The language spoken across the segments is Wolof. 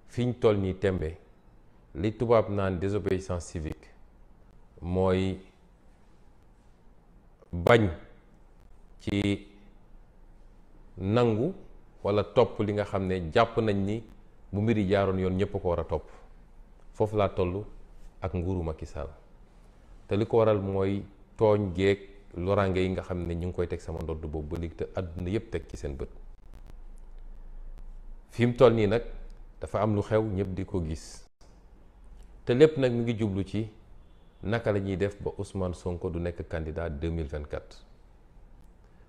fiñ toll nii tembe li tubaab naan désobéissance civique mooy bañ ci nangu wala topp li nga xam ne jàpp nañ ni bu mbir yi jaaroon yoon ñëpp ko war a topp foofu laa toll ak nguuru Macky Sall te li ko waral mooy tooñ geeg loraange yi nga xam ne ñu ngi koy teg sama ndodd boobu ba léegi te àdduna yëpp teg ci seen bët fi mu toll nii nag dafa am lu xew ñëpp di ko gis te lépp nag mi ngi jublu ci naka la ñuy def ba Ousmane Sonko du nekk candidat 2024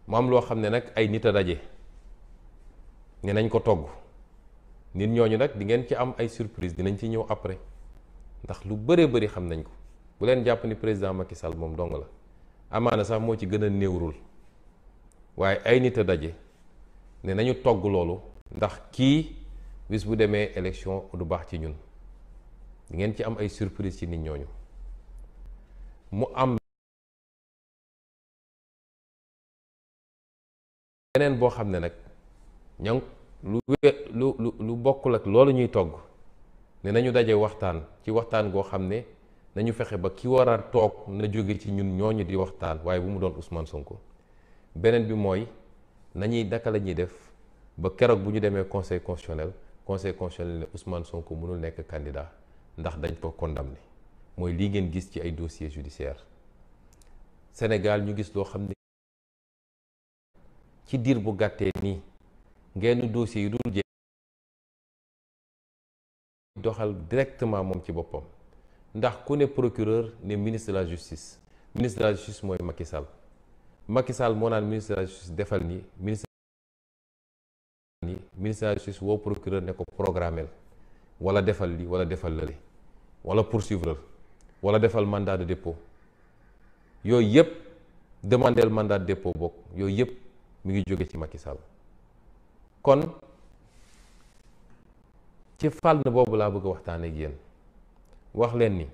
mu am loo xam ne nag ay nit a daje ne nañ ko togg nit ñooñu nag di ngeen ci am ay surprise dinañ ci ñëw après ndax lu bëree bëri xam nañ ko bu leen jàpp ni président Macky Sall moom dong la amaana sax moo ci gën a néewrul waaye ay nit a daje ne nañu togg loolu ndax kii bis bu demee élection du baax ci ñun di ngeen ci am ay surprise ci nit ñooñu mu am beneen boo xam ne nag ña lu bokkul ak loolu ñuy togg ne nañu daje waxtaan ci waxtaan goo xam ne nañu fexe ba ki war a toog na jóge ci ñun ñooñu di waxtaan waaye bu mu doon Ousmane Sonko beneen bi mooy nañuy naka la ñuy def ba keroog bu ñu demee conseil constitutionnel ne Ousmane Sonko mënul nekk candidat ndax dañ ko condamné mooy lii ngeen gis ci ay dossier judiciaire Sénégal ñu gis loo xam ne ci diir bu gàttee nii ngeen dossier yu dul jeex doxal directement moom ci boppam ndax ku ne procureur ne ministre de la justice mooy Macky Sall moo naan ministre de la justice defal ni ministre de la justice woo procureur ne ko programmel wala defal li wala defal lële wala poursuivre wala defal mandat de dépôt yooyu yëpp demandel mandat de dépôt bokk yooyu yëpp mi ngi jóge ci Macky Sall kon ci fànn boobu laa bëgg a waxtaan ak yéen wax leen ni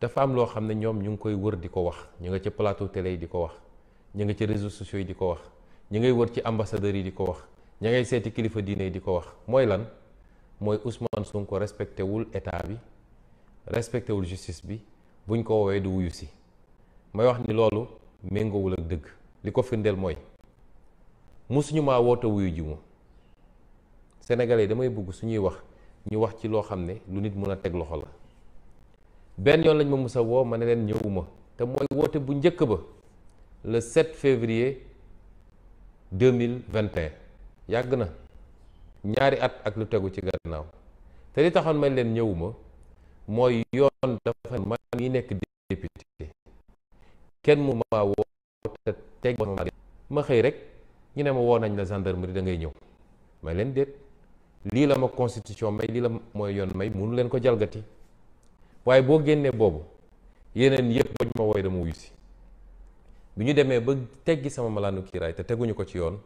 dafa am loo xam ne ñoom ñu ngi koy wër di ko wax ñu nga ci plateau télé yi di ko wax ñu nga ci réseaux sociaux yi di ko wax ñu ngay wër ci ambassadeurs yi di ko wax ña ngay seeti kilifa diine yi di ko wax mooy lan mooy Ousmane Sonko respecté wul état bi respecté wul justice bi buñ ko woowee du wuyu si may wax ni loolu méngoowul ak dëgg li ko firndeel mooy musuñu maa woote wuyu ji mu Sénégalais yi damay bëgg suñuy wax ñu wax ci loo xam ne lu nit mën a teg loxo la benn yoon lañ ma mus a woo ma ne leen ñëwuma te mooy woote bu njëkk ba le 7 février 2021 yàgg na ñaari at ak lu tegu ci gannaaw te li taxoon may leen ñëwuma mooy yoon dafa man ngi nekk député kenn mu maa woo te teg ma xëy rek ñu ne ma woo nañ la gendarmerie da ngay ñëw may leen déet lii la ma constitution may lii la mooy yoon may mënu leen ko jalgati waaye boo génnee boobu yeneen yëpp bañ ma wooy dama wuyu si bi ñu demee ba teggi sama malaanu kiiraay te teguñu ko ci yoon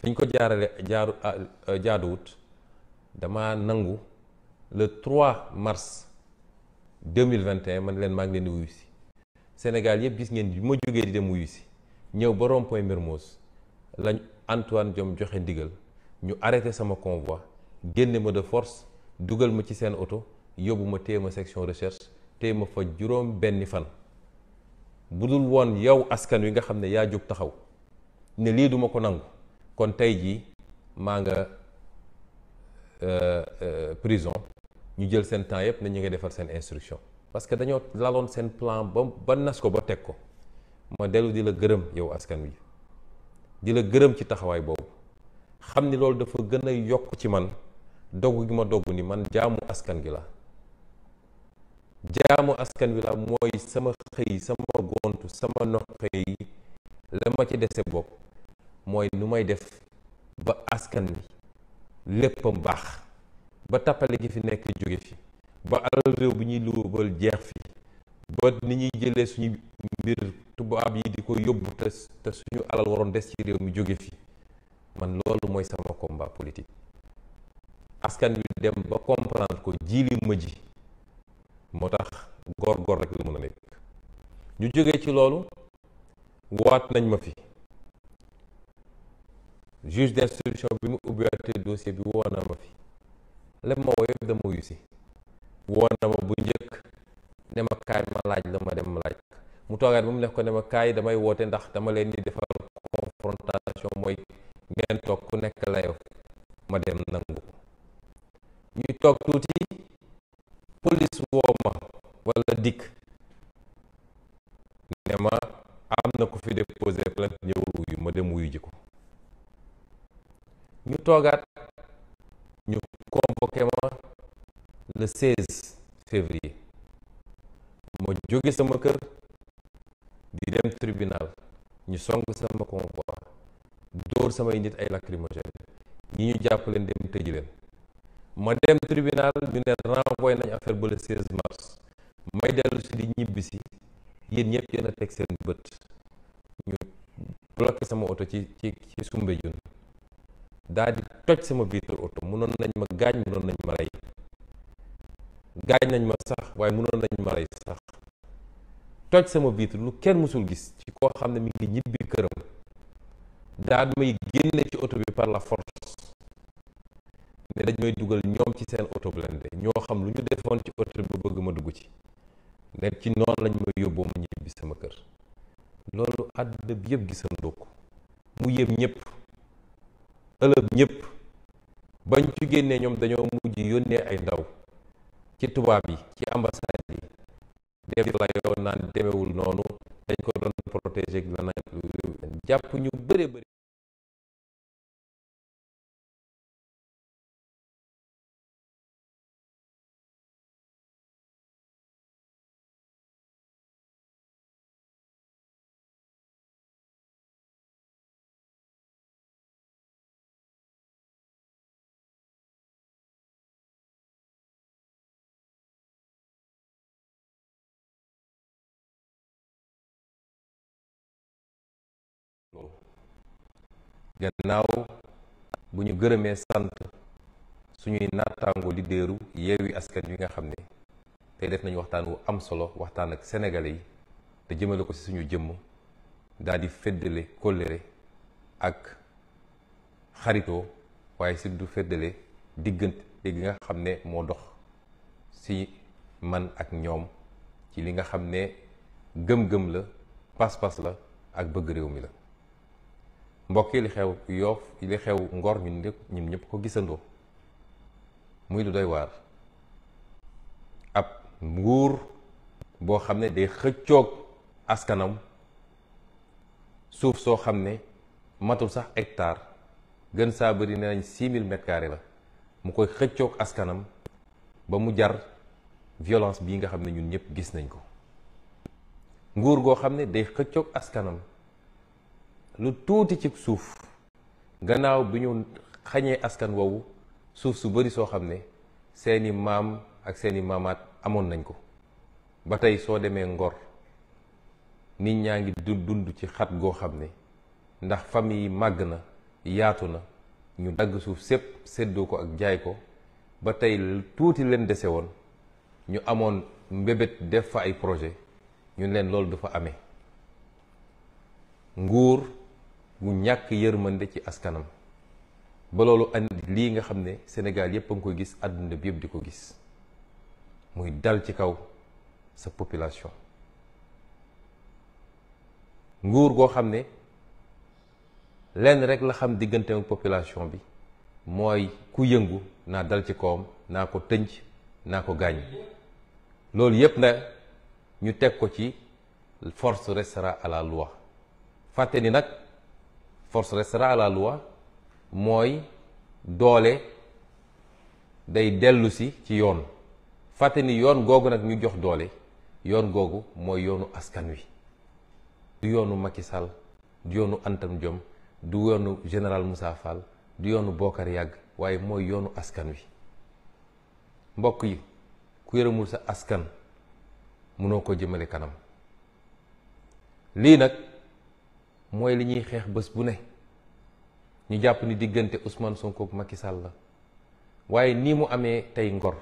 fiñ ko jaarale jaaduwut dama nangu le 3 mars 2021 man leen maa ngi leen di wuyu si Sénégal yëpp gis ngeen bi ma jógee di dem wuyu si ñëw ba rond-point Mermoz lañ Antoine Diome joxe ndigal ñu arrêté sama convoi génne ma de force dugal ma ci seen oto yóbbu ma téye ma section recherche téye ma fa juróom benni fan bu dul woon yow askan wi nga xam ne yaa jóg taxaw ne lii duma ko nangu kon tey jii maa nga prison ñu jël seen temps yëpp ne ñu ngi defar seen instruction parce que dañoo laloon seen plan ba nas ko ba teg ko ma dellu di la gërëm yow askan wi di la gërëm ci taxawaay boobu xam ni loolu dafa gën a yokk ci man dogu gi ma dogu ni man jaamu askan gi la jaamu askan wi la mooy sama xëy sama gontu sama noxe yi la ma ci dese bopp mooy nu may def ba askan wi léppam baax ba tappale gi fi nekk jóge fi ba alal réew bi ñuy luubal jeex fi ba ni ñuy jëlee suñu mbir tubaab yi di ko yóbbu te suñu alal waroon des ci réew mi jóge fi man loolu mooy sama combat politique askan wi dem ba comprendre ko jiili ma ji moo tax góor rek la mën a nekk ñu jógee ci loolu waat nañ ma fi juge d'instruction bi mu ubbiwaatee dossier bi woo na ma fi lem ma woo yëpp dama wuyu si. woo na ma bu njëkk ne ma kaay ma laaj la ma dem laaj mu toogaat ba mu nekk ko ne ma kaay damay woote ndax dama leen di defal confrontation mooy ngeen toog ku nekk layoo ma dem nangu ñuy toog tuuti police woo ma wala dikk ne ma am na ko fi déposé plainte ñëwul wuyu ma dem wuyu ji ko ñu toogaat ñu convoqué ma le 16 février ma jóge sama kër di dem tribunal ñu song sama convoi dóor samay nit ay lacrymogène ñi ñu jàpp leen dem tëji leen ma dem tribunal ñu ne renvoyé nañ affaire ba le 16 mars may dellu si di ñibbi si yéen ñëpp yéen a teg seen bët ñu bloqué sama oto ci Soumbédioune daal di toj sama vitre oto mënoon nañ ma gaañ mënoon nañ ma rey gaañ nañ ma sax waaye mënoon nañ ma rey sax toj sama vitre lu kenn mësul gis ci koo xam ne mi ngi ñibbi këram daal may génne ci oto bi par la force ne dañ may dugal ñoom ci seen oto blindé ñoo xam lu ñu defoon ci oto bi bëgg ma dugg ci ne ci noonu lañ ma yóbboo ma ñibbi sama kër loolu àdduna bi yëpp gisandoo ko mu yëm ñëpp ëlëb ñëpp bañ ci génnee ñoom dañoo mujj yónnee ay ndaw ci tubaab yi ci ambassade yi dem la yoo naan demewul noonu dañ ko doon protéger la na jàpp ñu bëre bëri gannaaw bu ñu gërëmee sant suñuy naataango leaderu Yewwi Askan Wi nga xam ne tey def nañu waxtaan wu am solo waxtaan ak sénégalais yi te jëmale ko ci suñu jëmm daal di feddale kóllëre ak xaritoo waaye si du feddale diggante gi nga xam ne moo dox ci man ak ñoom ci li nga xam ne gëm-gëm la pas-pas la ak bëgg réew mi la mbokk yi li xew Yoff li xew Ngor ñun ñëpp ko gisandoo muy lu doy waar ab nguur boo xam ne day xëccoog askanam suuf soo xam ne matul sax hectare gën saa bëri ne nañ 6000 mètres carrés la mu koy xëccoog askanam ba mu jar violence bii nga xam ne ñun ñëpp gis nañ ko nguur goo xam ne day xëccoog askanam lu tuuti ci suuf gannaaw bi ñu xañee askan woowu suuf su bari soo xam ne seeni maam ak seeni maamaat amoon nañ ko ba tey soo demee Ngor nit ñaa ngi dund ci xat goo xam ne ndax famille yi màgg na yaatu na ñu dagg suuf sépp séddoo ko ak jaay ko ba tey tuuti leen dese woon ñu amoon mbébét def fa ay projet ñun leen loolu dafa amee nguur gu ñàkk yërmande ci askanam ba loolu andi lii nga xam ne Sénégal yépp a ngi koy gis àdduna bi yépp di ko gis muy dal ci kaw sa population nguur goo xam ne lenn rek la xam diggante ak population bi mooy ku yëngu naa dal ci kawam naa ko tënc naa ko gaañ loolu yépp na ñu teg ko ci force restera à la loi fàtte ni nag force restera à la loi mooy doole day dellu si ci yoon fàtte ni yoon googu nag ñu jox doole yoon googu mooy yoonu askan wi du yoonu Macky Sall du yoonu Antam Diom du yoonu général Moussa Fall du yoonu Bokar Yàgg waaye mooy yoonu askan wi mbokk yi ku yërëmul sa askan mënoo ko jëmale kanam lii nag mooy li ñuy xeex bés bu ne ñu jàpp ni diggante Ousmane Sonko ak Macky Sall la waaye nii mu amee tey Ngor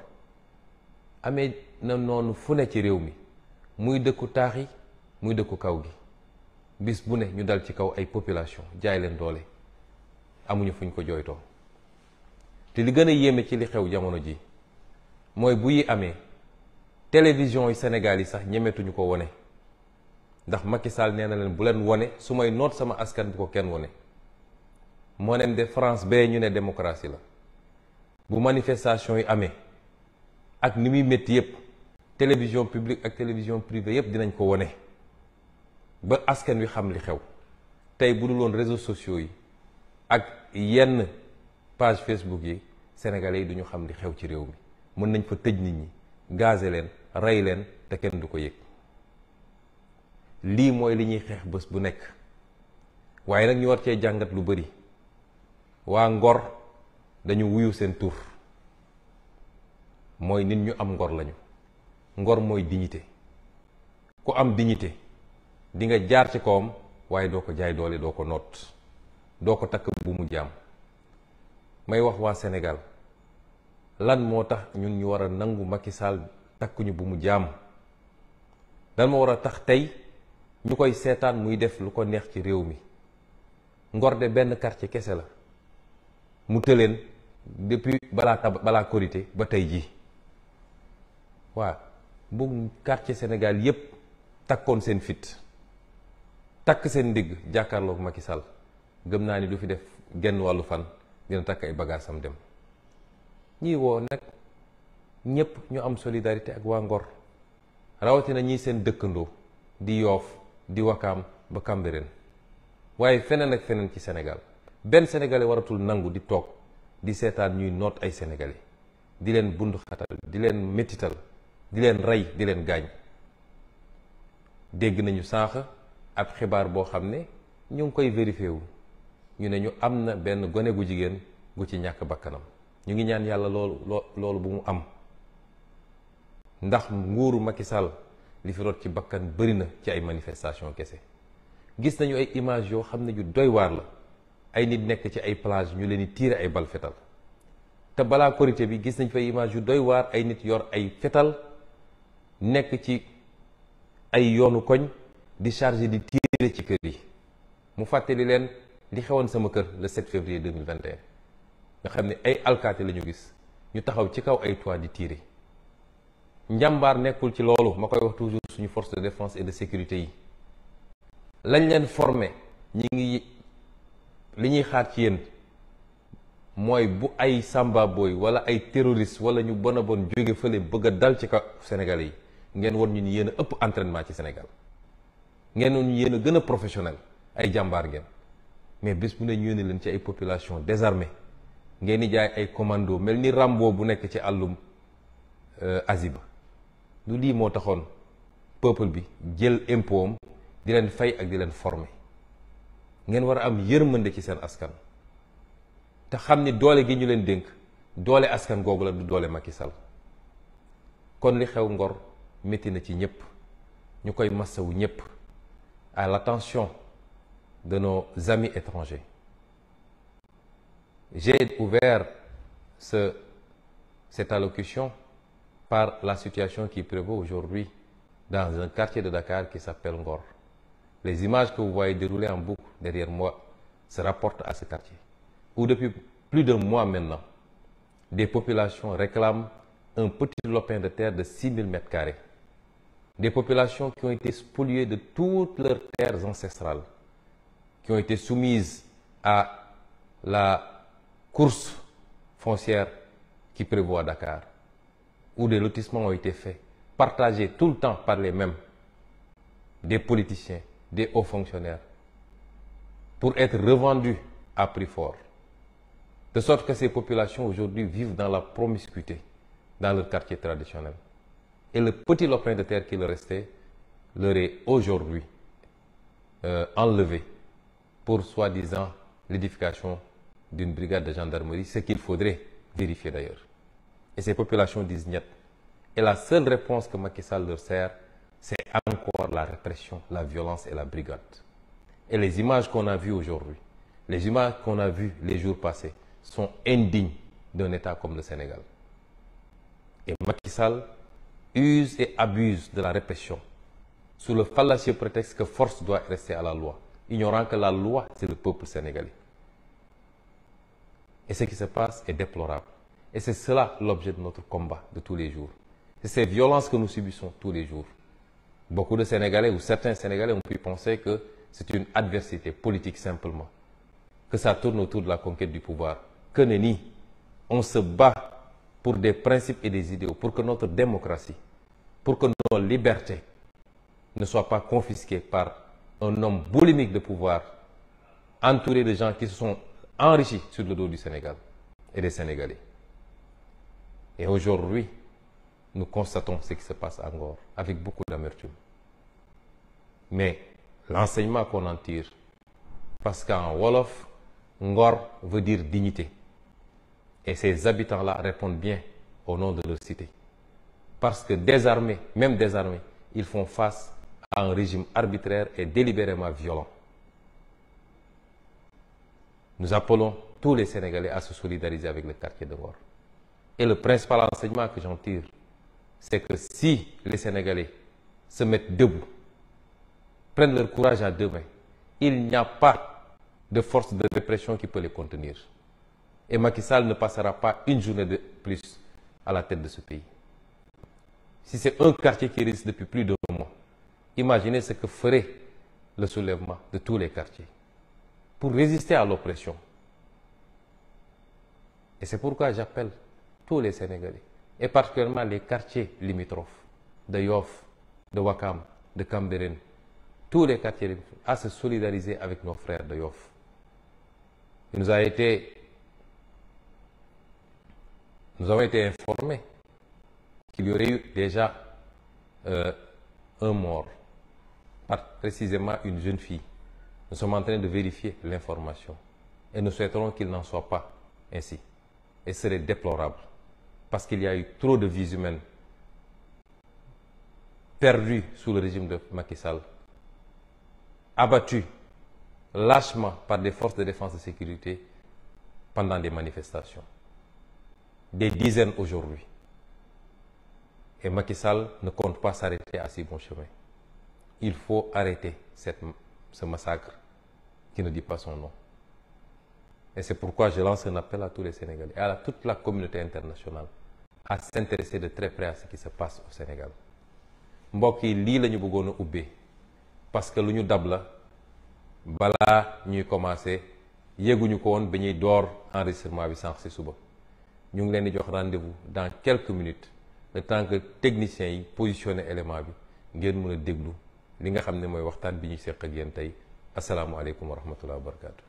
amee na noonu fu ne ci réew mi muy dëkku taax yi muy dëkku kaw gi bis bu ne ñu dal ci kaw ay population jaay leen doole amuñu fuñ ko jooytoo te li gën a yéeme ci li xew jamono ji mooy bu yi amee télévision yi Sénégal yi sax ñemetuñu ko wone ndax Macky Sall nee na leen bu leen wone su may noot sama askan bu ko kenn wone moo leen de France bee ñu ne démocratie la bu manifestation yi amee ak ni muy métti yépp télévision publique ak télévision privée yépp dinañ ko wone ba askan wi xam li xew tey bu dul woon réseaux sociaux yi ak yenn page Facebook yi sénégalais yi duñu xam li xew ci réew mi mën nañ fa tëj nit ñi gazer leen rey leen te kenn du ko yëg lii mooy li ñuy xeex bés bu nekk waaye nag ñu war cee jàngat lu bari waa Ngor dañu wuyu seen tur mooy nit ñu am ngor lañu ngor mooy dignité ku am dignité di nga jaar ci kawam waaye doo ko jaay doole doo ko noot doo ko takk bu mu jaam may wax waa Sénégal lan moo tax ñun ñu war a nangu Macky Sall takkuñu bu mu jaam lan moo war a tax tey ñu koy seetaan muy def lu ko neex ci réew mi Ngor de benn quartier kese la mu tëleen depuis balaa Korité ba tey jii waa bu quartier Sénégal yépp takkoon seen fit takk seen ndigg jàkkaarloog Macky Sall gëm naa ni du fi def genn wàllu fan dina takk ay bagaasam dem ñii woo nag ñépp ñu am solidarité ak waa Ngor rawatina ñii seen dëkkandoo di Yoof di Wakaam ba Cambérène waaye feneen ak feneen ci Sénégal benn sénégalais waratul nangu di toog di seetaan ñuy noot ay sénégalais di leen bundu xatal di leen métital di leen rey di leen gaañ dégg nañu sànq ab xibaar boo xam ne ñu ngi koy vérifié wu ñu ne ñu am na benn gone gu jigéen gu ci ñàkk bakkanam ñu ngi ñaan yàlla loolu bu mu am ndax nguuru Macky Sall li fi rot ci bakkan bëri na ci ay manifestation kese gis nañu ay image yoo xam ne yu doy waar la ay nit nekk ci ay plage ñu leen di tiire ay bal fetal te balaa Korité bi gis nañ fa image yu doy waar ay nit yor ay fetal nekk ci ay yoonu koñ di chargé di tiire ci kër yi mu fàttali leen li xewoon sama kër le 7 février 2021 nga xam ne ay alkaati la ñu gis ñu taxaw ci kaw ay toit di tiire njàmbaar nekkul ci loolu ma koy wax toujours suñu force de défense et de sécurité yi lañ leen formé li ñuy xaar ci yéen mooy bu ay samba boy wala ay terroriste wala ñu bon a bon jóge fële bëgg a dal ci kaw Sénégalais yi ngeen won ñu ni yéen a ëpp entraînement ci Sénégal ngeen won ñu yéen a gën a professionnel ay jàmbaar ngeen mais bés bu ne ñu yónnee leen ci ay population désarmée ngeen di jaay ay commando mel ni Rambo bu nekk ci àllum Aziba lu lii moo taxoon peuple bi jël impôt am di leen fay ak di leen former ngeen war a am yërmande ci seen askan te xam ni doole gi ñu leen dénk doole askan googu la du doole Macky Sall kon li xew Ngor métti na ci ñëpp ñu koy massawu ñëpp à l'attention de nos amis étrangers. J'ai ouvert cette allocution par la situation qui prévaut aujourd'hui dans un quartier de Dakar qui s'appelle Ngor. Les images que vous voyez dérouler en boucle derrière moi se rapportent à ce quartier, où depuis plus d'un mois maintenant, des populations réclament un petit lopin de terre de 6000 m². Des populations qui ont été spoliées de toutes leurs terres ancestrales, qui ont été soumises à la course foncière qui prévaut à Dakar, où des lotissements ont été faits, partagés tout le temps par les mêmes, des politiciens, des hauts fonctionnaires, pour être revendus à prix fort. De sorte que ces populations aujourd'hui vivent dans la promiscuité dans leur quartier traditionnel. Et le petit lopin de terre qui leur restait leur est aujourd'hui enlevé pour soi-disant l'édification d'une brigade de gendarmerie, ce qu'il faudrait vérifier d'ailleurs. Et ces populations disent niet. Et la seule réponse que Macky Sall leur sert, c'est encore la répression, la violence et la brigade. Et les images qu'on a vues aujourd'hui, les images qu'on a vues les jours passés, sont indignes d'un État comme le Sénégal. Et Macky Sall use et abuse de la répression sous le fallacieux prétexte que force doit rester à la loi, ignorant que la loi, c'est le peuple sénégalais. Et ce qui se passe est déplorable. Et c'est cela l'objet de notre combat de tous les jours. C'est ces violences que nous subissons tous les jours. Beaucoup de Sénégalais ou certains Sénégalais ont pu penser que c'est une adversité politique simplement, que ça tourne autour de la conquête du pouvoir. Que nenni, on se bat pour des principes et des idéaux, pour que notre démocratie, pour que nos libertés ne soient pas confisquées par un homme boulimique de pouvoir, entouré de gens qui se sont enrichis sur le dos du Sénégal et des Sénégalais. Et aujourd'hui, nous constatons ce qui se passe à Ngor avec beaucoup d'amertume. Mais l'enseignement qu'on en tire, parce qu'en Wolof, Ngor veut dire dignité. Et ces habitants-là répondent bien au nom de leur cité. Parce que désarmés, même désarmés, ils font face à un régime arbitraire et délibérément violent. Nous appelons tous les Sénégalais à se solidariser avec le quartier de Ngor. Et le principal enseignement que j'en tire, c'est que si les Sénégalais se mettent debout, prennent leur courage à deux mains, il n'y a pas de force de répression qui peut les contenir. Et Macky Sall ne passera pas une journée de plus à la tête de ce pays. Si c'est un quartier qui résiste depuis plus de 2 mois, imaginez ce que ferait le soulèvement de tous les quartiers pour résister à l'oppression. Et c'est pourquoi j'appelle tous les Sénégalais, et particulièrement les quartiers limitrophes de Yoff, de Ouakam, de Cambérène, tous les quartiers limitrophes, à se solidariser avec nos frères de Yoff. Il nous avons été informés qu'il y aurait eu déjà un mort, précisément une jeune fille. Nous sommes en train de vérifier l'information et nous souhaiterons qu'il n'en soit pas ainsi. Et ce serait déplorable parce qu'il y a eu trop de vies humaines perdues sous le régime de Macky Sall, abattues lâchement par des forces de défense et de sécurité pendant des manifestations. Des dizaines aujourd'hui. Et Macky Sall ne compte pas s'arrêter à si bon chemin. Il faut arrêter ce massacre qui ne dit pas son nom. Et c'est pourquoi je lance un appel à tous les Sénégalais et à toute la communauté internationale à s'intéresser de très près à ce qui se passe au Sénégal. mbokk yi lii la ñu bëggoon a ubbee parce que lu ñu dab la balaa ñuy commencé yéeguñu ko woon ba ñuy door enregistrement bi sànq ci suba. ñu ngi leen di jox rendez-vous dans quelques minutes le temps que techniciens yi positionné élément bi ngeen mën a déglu li nga xam ne mooy waxtaan bi ñuy seq ak yéen tey asalaamualeykum wa rahmatullah wa barakaatu.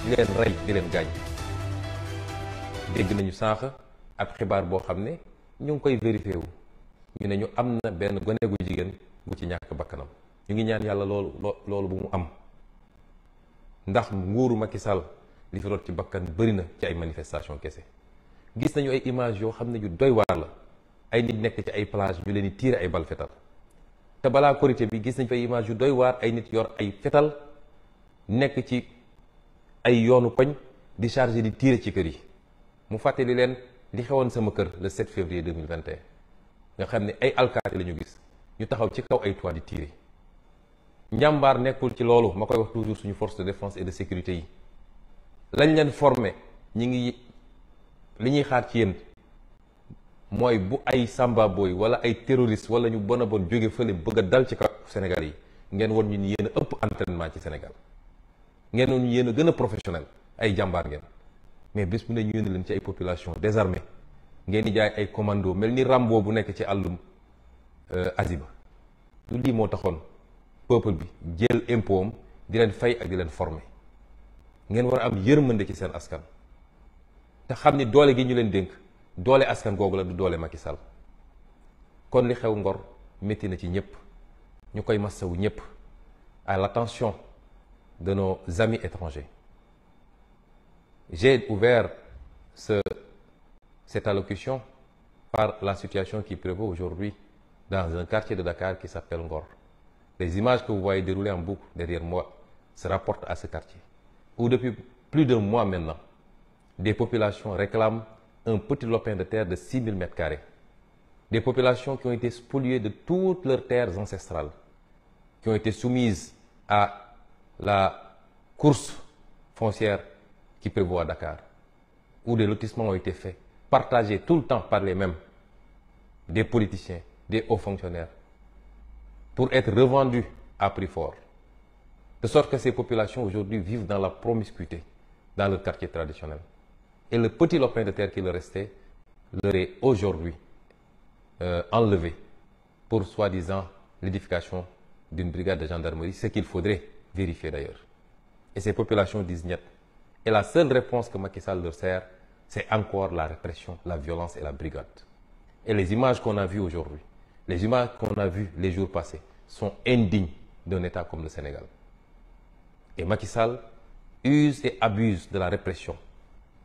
di leen rey di leen gaañ. dégg nañu sànq ab xibaar boo xam ne ñu ngi koy vérifié wu ñu ne ñu am na benn gone gu jigéen gu ci ñàkk bakkanam. ñu ngi ñaan yàlla loolu bu mu am, ndax nguuru Macky Sall li fi rot ci bakkan bëri na ci ay manifestation kese. gis nañu ay image yoo xam ne yu doy waar la, ay nit nekk ci ay plage ñu leen di tiire ay bal fetal. te balaa korité bi gis nañ fa image yu doy waar, ay nit yor ay fetal nekk ci ay yoonu koñ di chargé di tiire ci kër yi. mu fàttali leen li xewoon sama kër le 7 février 2021 nga xam ne ay alkaati la ñu gis ñu taxaw ci kaw ay toit di tiire. njàmbaar nekkul ci loolu, ma koy wax toujours suñu force de défense et de sécurité yi lañ leen formé ñi ngi li ñuy xaar ci yéen mooy bu ay samba boy wala ay terroriste wala ñu bon a bon jóge fële bëgg a dal ci kaw Sénégal yi ngeen won ñu ni yéen a ëpp entraînement ci Sénégal, ngeen won ñu yéen a gën a professionnel, ay jàmbaar ngeen. mais bés bu ne ñu yónni leen ci ay population désarmée ngeen di jaay ay commando mel ni Rambo bu nekk ci àllum Aziba. lu lii moo taxoon peuple bi jël impôt am di leen fay ak di leen former. ngeen war a am yërmande ci seen askan te xam ni doole gi ñu leen dénk doole askan googu la, du doole Macky Sall. kon li xew Ngor métti na ci ñëpp, ñu koy massawu ñëpp, à l'attention de nos amis étrangers. J'ai ouvert cette allocution par la situation qui prévaut aujourd'hui dans un quartier de Dakar qui s'appelle Ngor. Les images que vous voyez dérouler en boucle derrière moi se rapportent à ce quartier, où depuis plus d'un mois maintenant, des populations réclament un petit lopin de terre de 6 000 m². Des populations qui ont été spoliées de toutes leurs terres ancestrales, qui ont été soumises à la course foncière qui prévaut à Dakar, où des lotissements ont été faits, partagés tout le temps par les mêmes, des politiciens, des hauts fonctionnaires, pour être revendus à prix fort. De sorte que ces populations aujourd'hui vivent dans la promiscuité, dans leur quartier traditionnel. Et le petit lopin de terre qui leur restait leur est aujourd'hui enlevé pour soi-disant l'édification d'une brigade de gendarmerie, ce qu'il faudrait vérifier d'ailleurs. Et ces populations disent niet. Et la seule réponse que Macky Sall leur sert, c'est encore la répression, la violence et la brigade. Et les images qu'on a vues aujourd'hui, les images qu'on a vues les jours passés, sont indignes d'un État comme le Sénégal. Et Macky Sall use et abuse de la répression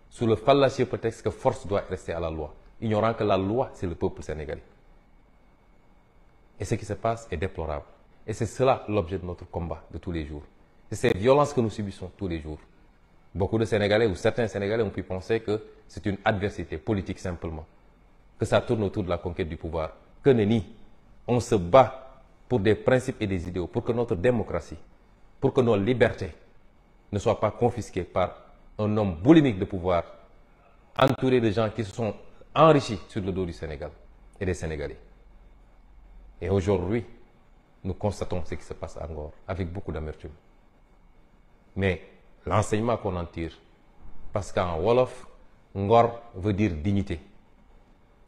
sous le fallacieux prétexte que force doit rester à la loi, ignorant que la loi, c'est le peuple sénégalais. Et ce qui se passe est déplorable. Et c'est cela l'objet de notre combat de tous les jours. C'est ces violences que nous subissons tous les jours. Beaucoup de Sénégalais ou certains Sénégalais ont pu penser que c'est une adversité politique simplement, que ça tourne autour de la conquête du pouvoir. Que nenni, on se bat pour des principes et des idéaux, pour que notre démocratie, pour que nos libertés ne soient pas confisquées par un homme boulimique de pouvoir, entouré de gens qui se sont enrichis sur le dos du Sénégal et des Sénégalais. Et aujourd'hui, nous constatons ce qui se passe à Ngor avec beaucoup d'amertume. Mais l'enseignement qu'on en tire, parce qu'en Wolof, Ngor veut dire dignité.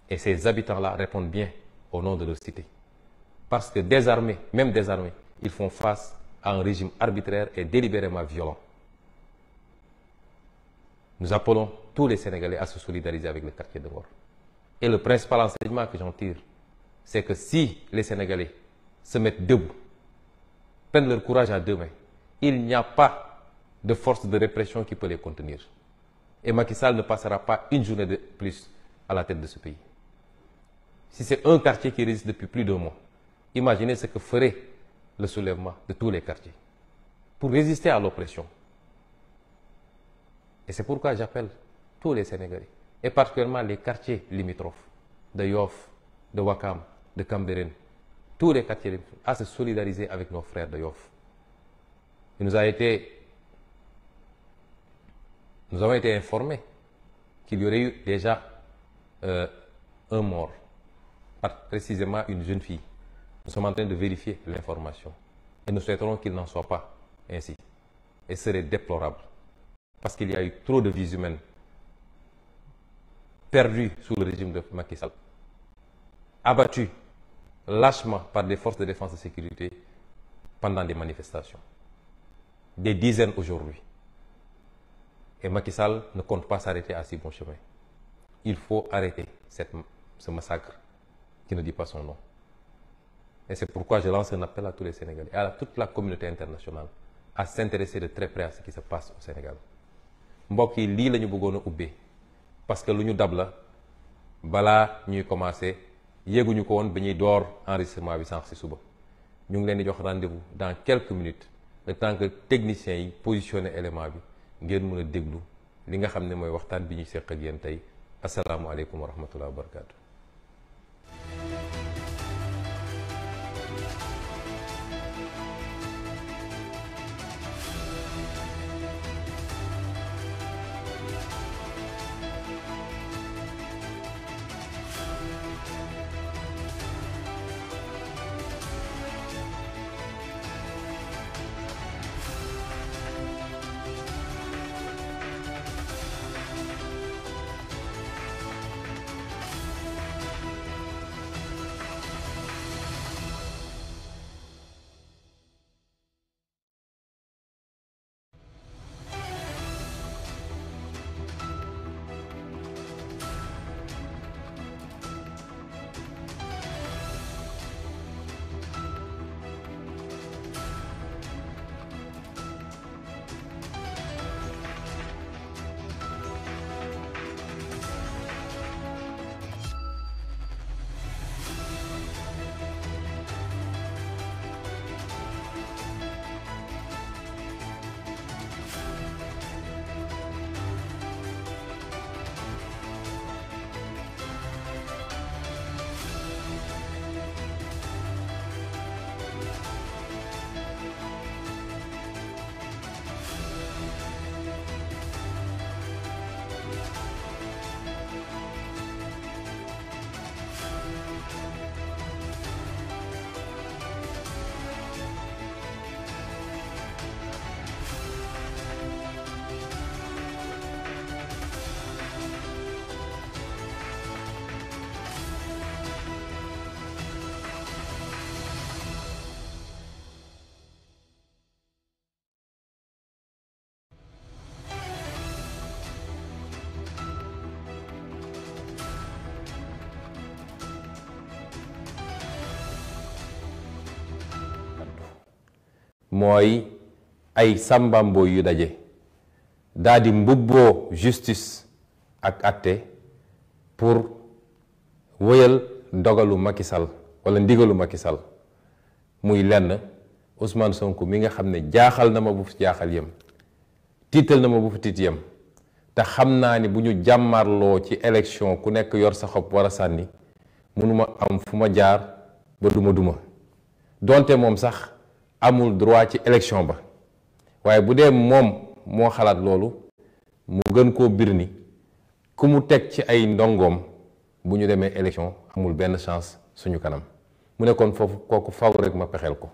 Et ces habitants-là répondent bien au nom de leur cité. Parce que désarmés, même désarmés, ils font face à un régime arbitraire et délibérément violent. Nous appelons tous les Sénégalais à se solidariser avec le quartier de Ngor. Et le principal enseignement que j'en tire, c'est que si les Sénégalais se mettent debout, prennent leur courage à deux mains, il n'y a pas de force de répression qui peut les contenir. Et Macky Sall ne passera pas une journée de plus à la tête de ce pays. Si c'est un quartier qui résiste depuis plus d'un mois, imaginez ce que ferait le soulèvement de tous les quartiers pour résister à l'oppression. Et c'est pourquoi j'appelle tous les Sénégalais, et particulièrement les quartiers limitrophes de Yoff, de Ouakam, de Cambérène, tous les quartiers limitrophes, à se solidariser avec nos frères de Yoff. Nous avons été informés qu'il y aurait eu déjà un mort, précisément une jeune fille. Nous sommes en train de vérifier l'information et nous souhaiterons qu'il n'en soit pas ainsi. Et ce serait déplorable parce qu'il y a eu trop de vies humaines perdues sous le régime de Macky Sall, abattues lâchement par des forces de défense et de sécurité pendant des manifestations. Des dizaines aujourd'hui. Et Macky Sall ne compte pas s'arrêter à si bon chemin. Il faut arrêter ce massacre qui ne dit pas son nom. Et c'est pourquoi je lance un appel à tous les Sénégalais et à toute la communauté internationale à s'intéresser de très près à ce qui se passe au Sénégal. mbokk yi lii la ñu bëggoon a ubbee parce que lu ñu dab la balaa ñuy commencer yéeguñu ko woon ba ñuy door enregistrement bi sànq ci suba ñu ngi leen di jox rendez-vous dans quelques minutes le temps que techniciens yi positionné élément bi ngeen mën a déglu li nga xam ne mooy waxtaan bi ñu seq ak yéen tey asalaamualeykum wa rahmatullah wa barakaatu. mooy ay sàmbambo yu daje daa di mbubboo justice ak àtte pour wëyal dogalu Macky Sall wala ndigalu Macky Sall muy lenn Ousmane Sonko mi nga xam ne jaaxal na ma bu fi jaaxal yem tiital na ma bu fi tiit yem te xam naa ni bu ñu jàmmarloo ci élection ku nekk yor sa xob war a sànni mënuma am fu ma jaar ba duma donte moom sax amul droit ci élection ba waaye bu dee moom moo xalaat loolu mu gën koo bir ni ku mu teg ci ay ndongoom bu ñu demee élection amul benn chance suñu kanam mu ne kon foofu kooku faw rek ma pexeel ko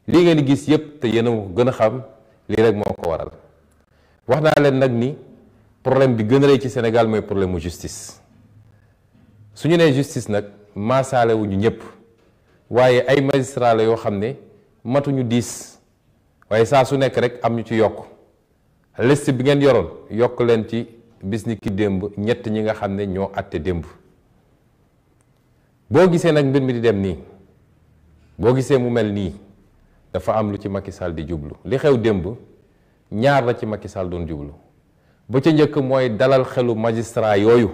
lii ngeen di gis yépp te yéen a ko gën a xam lii rek moo ko waral wax naa leen nag ni problème bi gën a rëy ci Sénégal mooy problème mu justice su ñu nee justice nag maasaale wuñu ñëpp waaye ay magistrat la yoo xam ne matuñu 10 waaye saa su nekk rek am ñu ci yokk liste bi ngeen yoroon yokk leen ci bis ni ki démb ñett ñi nga xam ne ñoo àtte démb boo gisee nag mbir mi di dem nii boo gisee mu mel nii dafa am lu ci Macky Sall di jublu li xew démb ñaar la ci Macky Sall doon jublu ba ca njëkk mooy dalal xelu magistrat yooyu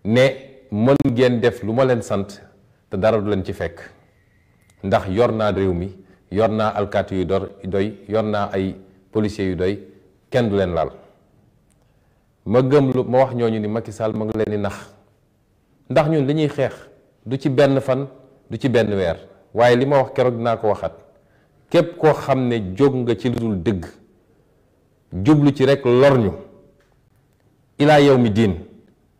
ne mën ngeen def lu ma leen sant te dara du leen ci fekk ndax yor naa réew mi yor naa alkaati yu doy yor naa ay policiers yu doy kenn du leen laal ma gëm lu ma wax ñooñu ni Macky Sall ma ngi leen di nax ndax ñun li ñuy xeex du ci benn fan du ci benn weer waaye li ma wax keroog dinaa ko waxat képp koo xam ne jóg nga ci lu dul dëgg jublu ci rek lor ñu ilaa yow mi diin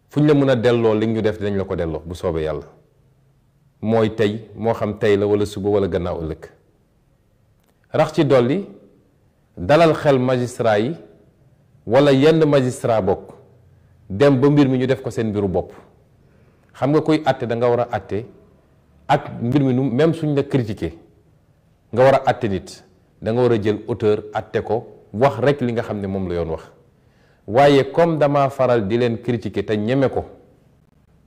fu ñu la mën a delloo li ñu def dinañ la ko delloo bu soobee yàlla mooy tey moo xam tey la wala suba wala gannaaw ëllëg rax ci dolli dalal xel magistrat yi wala yenn magistrat bokk dem ba mbir mi ñu def ko seen mbiru bopp xam nga koy àtte da nga war a àtte ak mbir mi nu même suñ la critiqué nga war a àtte nit da nga war a jël auteur àtte ko wax rek li nga xam ne moom la yoon wax waaye comme dama faral di leen critiquer te ñeme ko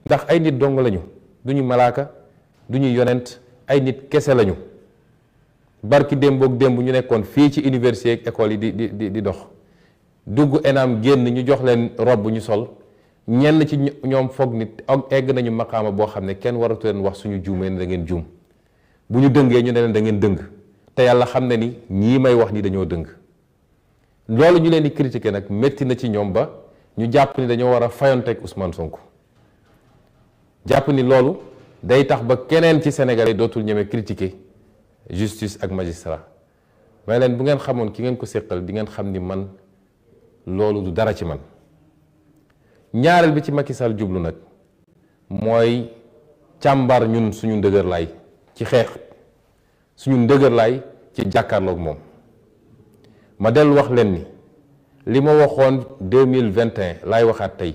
ndax ay nit dong lañu duñu malaaka duñu yonent ay nit kese lañu barki démboog démb ñu nekkoon fii ci université ak école yi di dox dugg ENAM génn ñu jox leen robb ñu sol ñenn ci ñoom foog nit egg nañu maqaama boo xam ne kenn waratu leen wax suñu juumee ne da ngeen juum bu ñu dëngee ñu ne leen da ngeen dëng te yàlla xam ne ni ñii may wax ni dañoo dëng loolu ñu leen di critiquer nag métti na ci ñoom ba ñu jàpp ni dañoo war a fayonteeg Ousmane Sonko jàpp ni loolu day tax ba keneen ci Sénégal yi dootul ñeme critiquer justice ak magistrat may leen bu ngeen xamoon ki ngeen ko séqal di ngeen xam ni man loolu du dara ci man ñaareel bi ci Macky Sall jublu nag mooy càmbar ñun suñu ndëgër laay ci xeex suñu ndëgër laay ci jàkkaarloog moom ma dellu wax leen ni li ma waxoon 2021 laay waxaat tey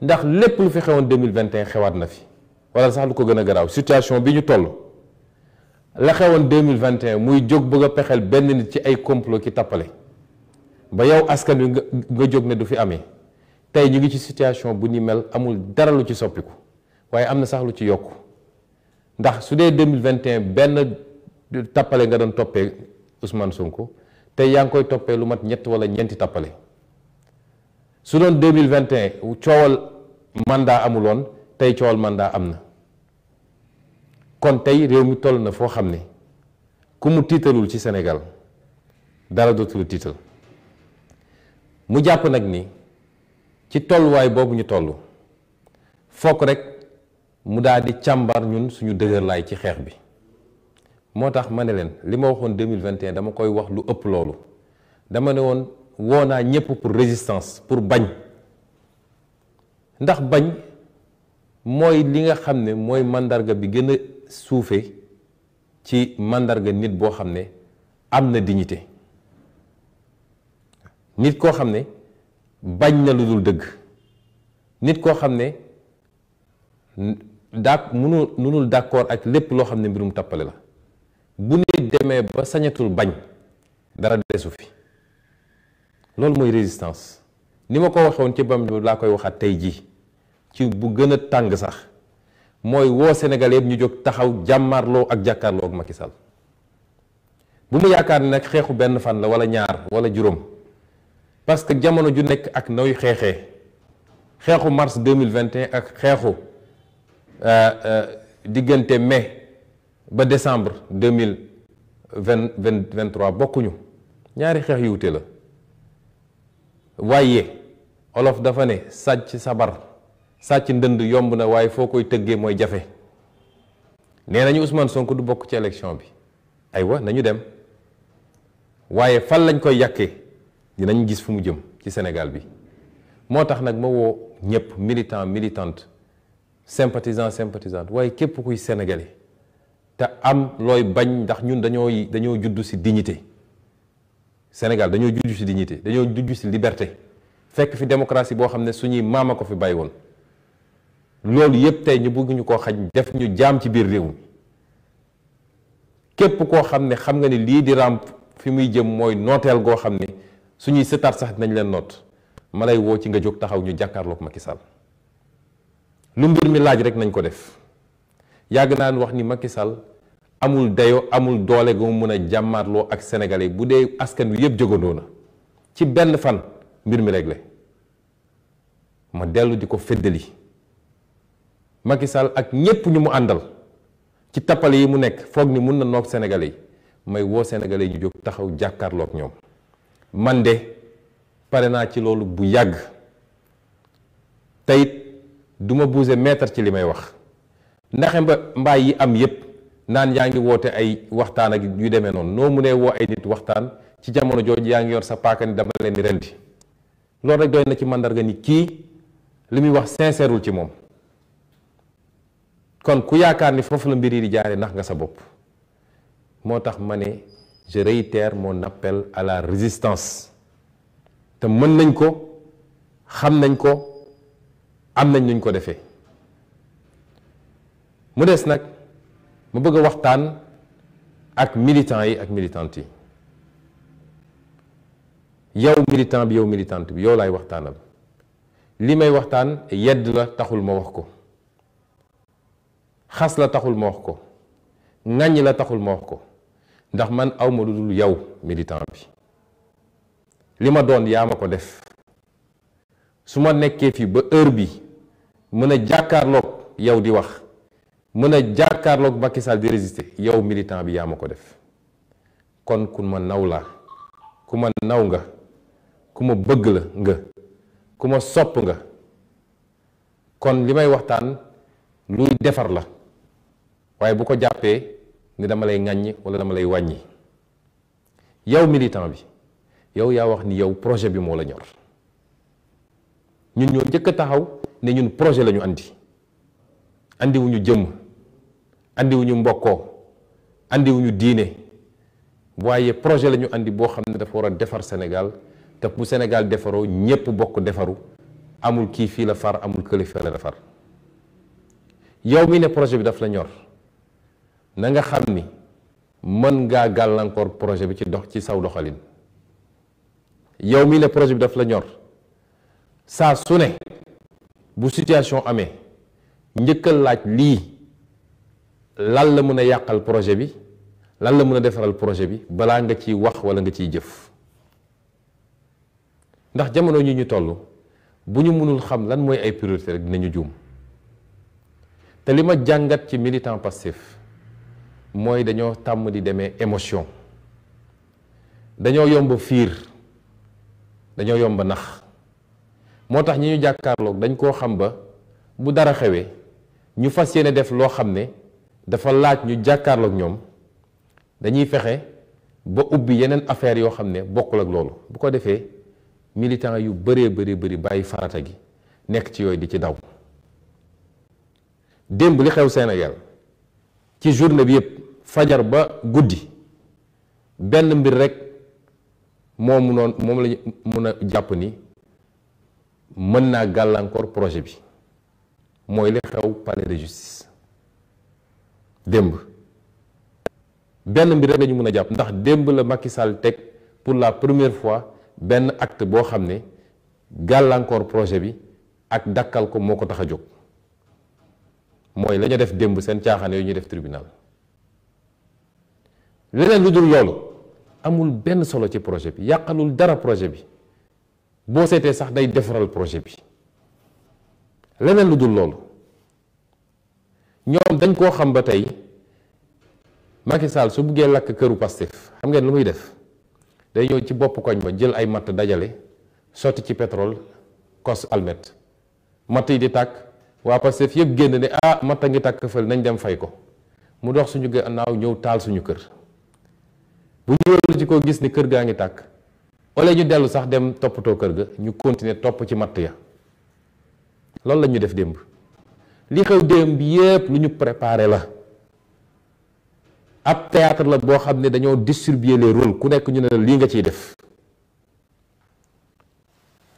ndax lépp lu fi xewoon 2021 xewaat na fi wala sax lu ko gën a garaaw situation bi ñu toll la xewoon 2021 muy jóg bëgg a pexeel benn nit ci ay complot ki tappale ba yow askan wi nga jóg ne du fi amee tey ñu ngi ci situation bu ni mel amul dara lu ci soppiku waaye am na sax lu ci yokku ndax su dee 2021 benn tappale nga doon toppee Ousmane Sonko tey yaa ngi koy toppee lu mat ñett wala ñeenti tappale su doon 2021 coowal mandat amuloon tey coowal mandat am na kon tey réew mi toll na foo xam ne ku mu tiitalul ci Sénégal dara dootul tiital mu jàpp nag ni ci tolluwaay boobu ñu toll fokk rek mu daal di càmbar ñun suñu dëgër laay ci xeex bi moo tax ma ne leen li ma waxoon 2021 dama koy wax lu ëpp loolu dama ne woon woo naa ñëpp pour résistance pour bañ ndax bañ mooy li nga xam ne mooy mandarga bi gën a suufe ci mandarga nit boo xam ne am na dignité nit koo xam ne bañ na lu dul dëgg nit koo xam ne munul d'accord ak lépp loo xam ne mbirum tappale la bu nit demee ba sañatul bañ dara desu fi loolu mooy résistance ni ma ko waxoon ci bam laa koy waxaat tey jii ci bu gën a tàng sax mooy woo Sénégal yëpp ñu jóg taxaw jàmmarloo ak jàkkaarloo ak Macky Sall bu mu yaakaar ne nag xeexu benn fan la wala ñaar wala juróom parce que jamono ju nekk ak nooy xeexee xeexu mars 2021 ak xeexu diggante mai ba décembre 2023 bokkuñu ñaari xeex yu wute la waaye olof dafa ne sàcc sabar sàcc ndënd yomb na waaye foo koy tëggee mooy jafe nee nañu Ousmane Sonko du bokk ci élection bi aywa nañu dem waaye fan lañ koy yàkkee dinañ gis fu mu jëm ci Sénégal bi moo tax nag ma woo ñëpp militant militante sympathisant sympathisante waaye képp kuy sénégalais te am looy bañ ndax ñun dañoo juddu ci dignité Sénégal dañoo juddu ci dignité dañoo juddu ci liberté fekk fi démocratie boo xam ne suñuy maama ko fi bàyyi woon loolu yépp tey ñu bëgg ñu koo xañ def ñu jaam ci biir réew mi képp koo xam ne xam nga ni lii di ràmp fi muy jëm mooy nooteel goo xam ne suñuy sëtaat sax nañ leen noot ma lay woo ci nga jóg taxaw ñu jàkkaarloog Macky Sall lu mbir mi laaj rek nañ ko def yàgg naa wax ni Macky Sall amul dayo amul doole gu mu mën a jàmmaarloo ak sénégalais bu dee askan wi yëpp jógandoo na ci benn fan mbir mi réglé ma dellu di ko feddali Macky Sall ak ñépp ñu mu àndal ci tappale yi mu nekk foog ni mun na noog sénégalais yi may woo sénégalais yi ñu jóg taxaw jàkkaarloog ñoom man de pare naa ci loolu bu yàgg teyit du ma buuse mètre ci li may wax ndaxe mbaay yi am yépp naan yaa ngi woote ay waxtaan ak yu demee noonu noo mu nee woo ay nit waxtaan ci jamono jooju yaa ngi yor sa paaka ni dama leen di rendi loolu rek doy na ci mandarga ni kii li muy wax sincèreul ci moom kon ku yaakaar ni foofu la mbir yi di jaare ndax nga sa bopp moo tax ma ne je réitère mon appel à la résistance te mën nañ ko xam nañ ko am nañ nuñ ko defee mu des nag ma bëgg a waxtaan ak militants yi ak militantes yi yow militant bi yow militante bi yow laay waxtaanal li may waxtaan yedd la taxul ma wax ko xas la taxul ma wax ko ŋàññ la taxul ma wax ko ndax man awma lu dul yow militant bi li ma doon yaa ma ko def su ma nekkee fii ba heure bi mën a jàkkaarloog yow di wax mën a jàkkaarloog Macky Sall di résister yow militant bi yaa ma ko def kon ku ma naw la ku ma naw nga ku ma bëgg la nga ku ma sopp nga kon li may waxtaan luy defar la waaye bu ko jàppee ni dama lay ŋàññi wala dama lay wàññi yow militant bi yow yaa wax ni yow projet bi moo la ñor ñun ñoo njëkk a taxaw ne ñun projet la ñu andi wuñu jëmm andi wuñu mbokkoo andi wuñu diine waaye projet la ñu andi boo xam ne dafa war a defar Sénégal te bu Sénégal defaroo ñépp bokk defaru amul kii fii la far amul kële fii la far yow mi ne projet bi daf la ñor na nga xam ni mën ngaa gàllankoor projet bi ci dox ci saw doxalin yow mi ne projet bi daf la ñor saa su ne bu situation amee njëkkal laaj lii lan la mën a yàqal projet bi lan la mën a defaral projet bi balaa nga ciy wax walla nga ciy jëf ndax jamono ñi ñu toll bu ñu mënul xam lan mooy ay priorité rek dinañu juum te li ma jàngat ci militant Pastef mooy dañoo tàmm di demee émotion dañoo yomb fiir dañoo yomb nax moo tax ñi ñu jàkkaarloog dañ koo xam ba bu dara xewee ñu fas yéene def loo xam ne dafa laaj ñu jàkkaarloog ñoom dañuy fexe ba ubbi yeneen affaire yoo xam ne bokkul ak loolu bu ko defee militant yu bëree bëri bàyyi farata gi nekk ci yooyu di ci daw démb li xew Sénégal ci journée bi yëpp fajar ba guddi benn mbir rek moom la mun a jàpp ni mën naa gàllankoor projet bi mooy li xew palais de justice démb benn mbir rek la ñu mën a jàpp ndax démb la Macky Sall teg pour la première fois benn acte boo xam ne gàllankoor projet bi ak dakkal ko moo ko tax a jóg mooy la ñu def démb seen caaxaan yooyu ñu def tribunal leneen lu dul loolu amul benn solo ci projet bi yàqalul dara projet bi boo seetee sax day defaral projet bi leneen lu dul loolu ñoom dañ koo xam ba tey Macky Sall su buggee lakk këru Pastef xam ngeen lu muy def day ñëw ci bopp koñ ba jël ay matt dajale sotti ci pétrole kos almet matt yi di tàkk waa Pastef yëpp génn ne matt a ngi tàkk fël nañ dem fay ko mu dox suñu gannaaw ñëw taal suñu kër bu ñu ci ko gis ni kër gaa ngi tàkk wala ñu dellu sax dem toppatoo kër ga ñu continuer topp ci matt ya loolu la ñu def démb li xew démb bi yépp lu ñu préparé la ab théâtre la boo xam ne dañoo distribuer les rôles ku nekk ñu ne la lii nga ciy def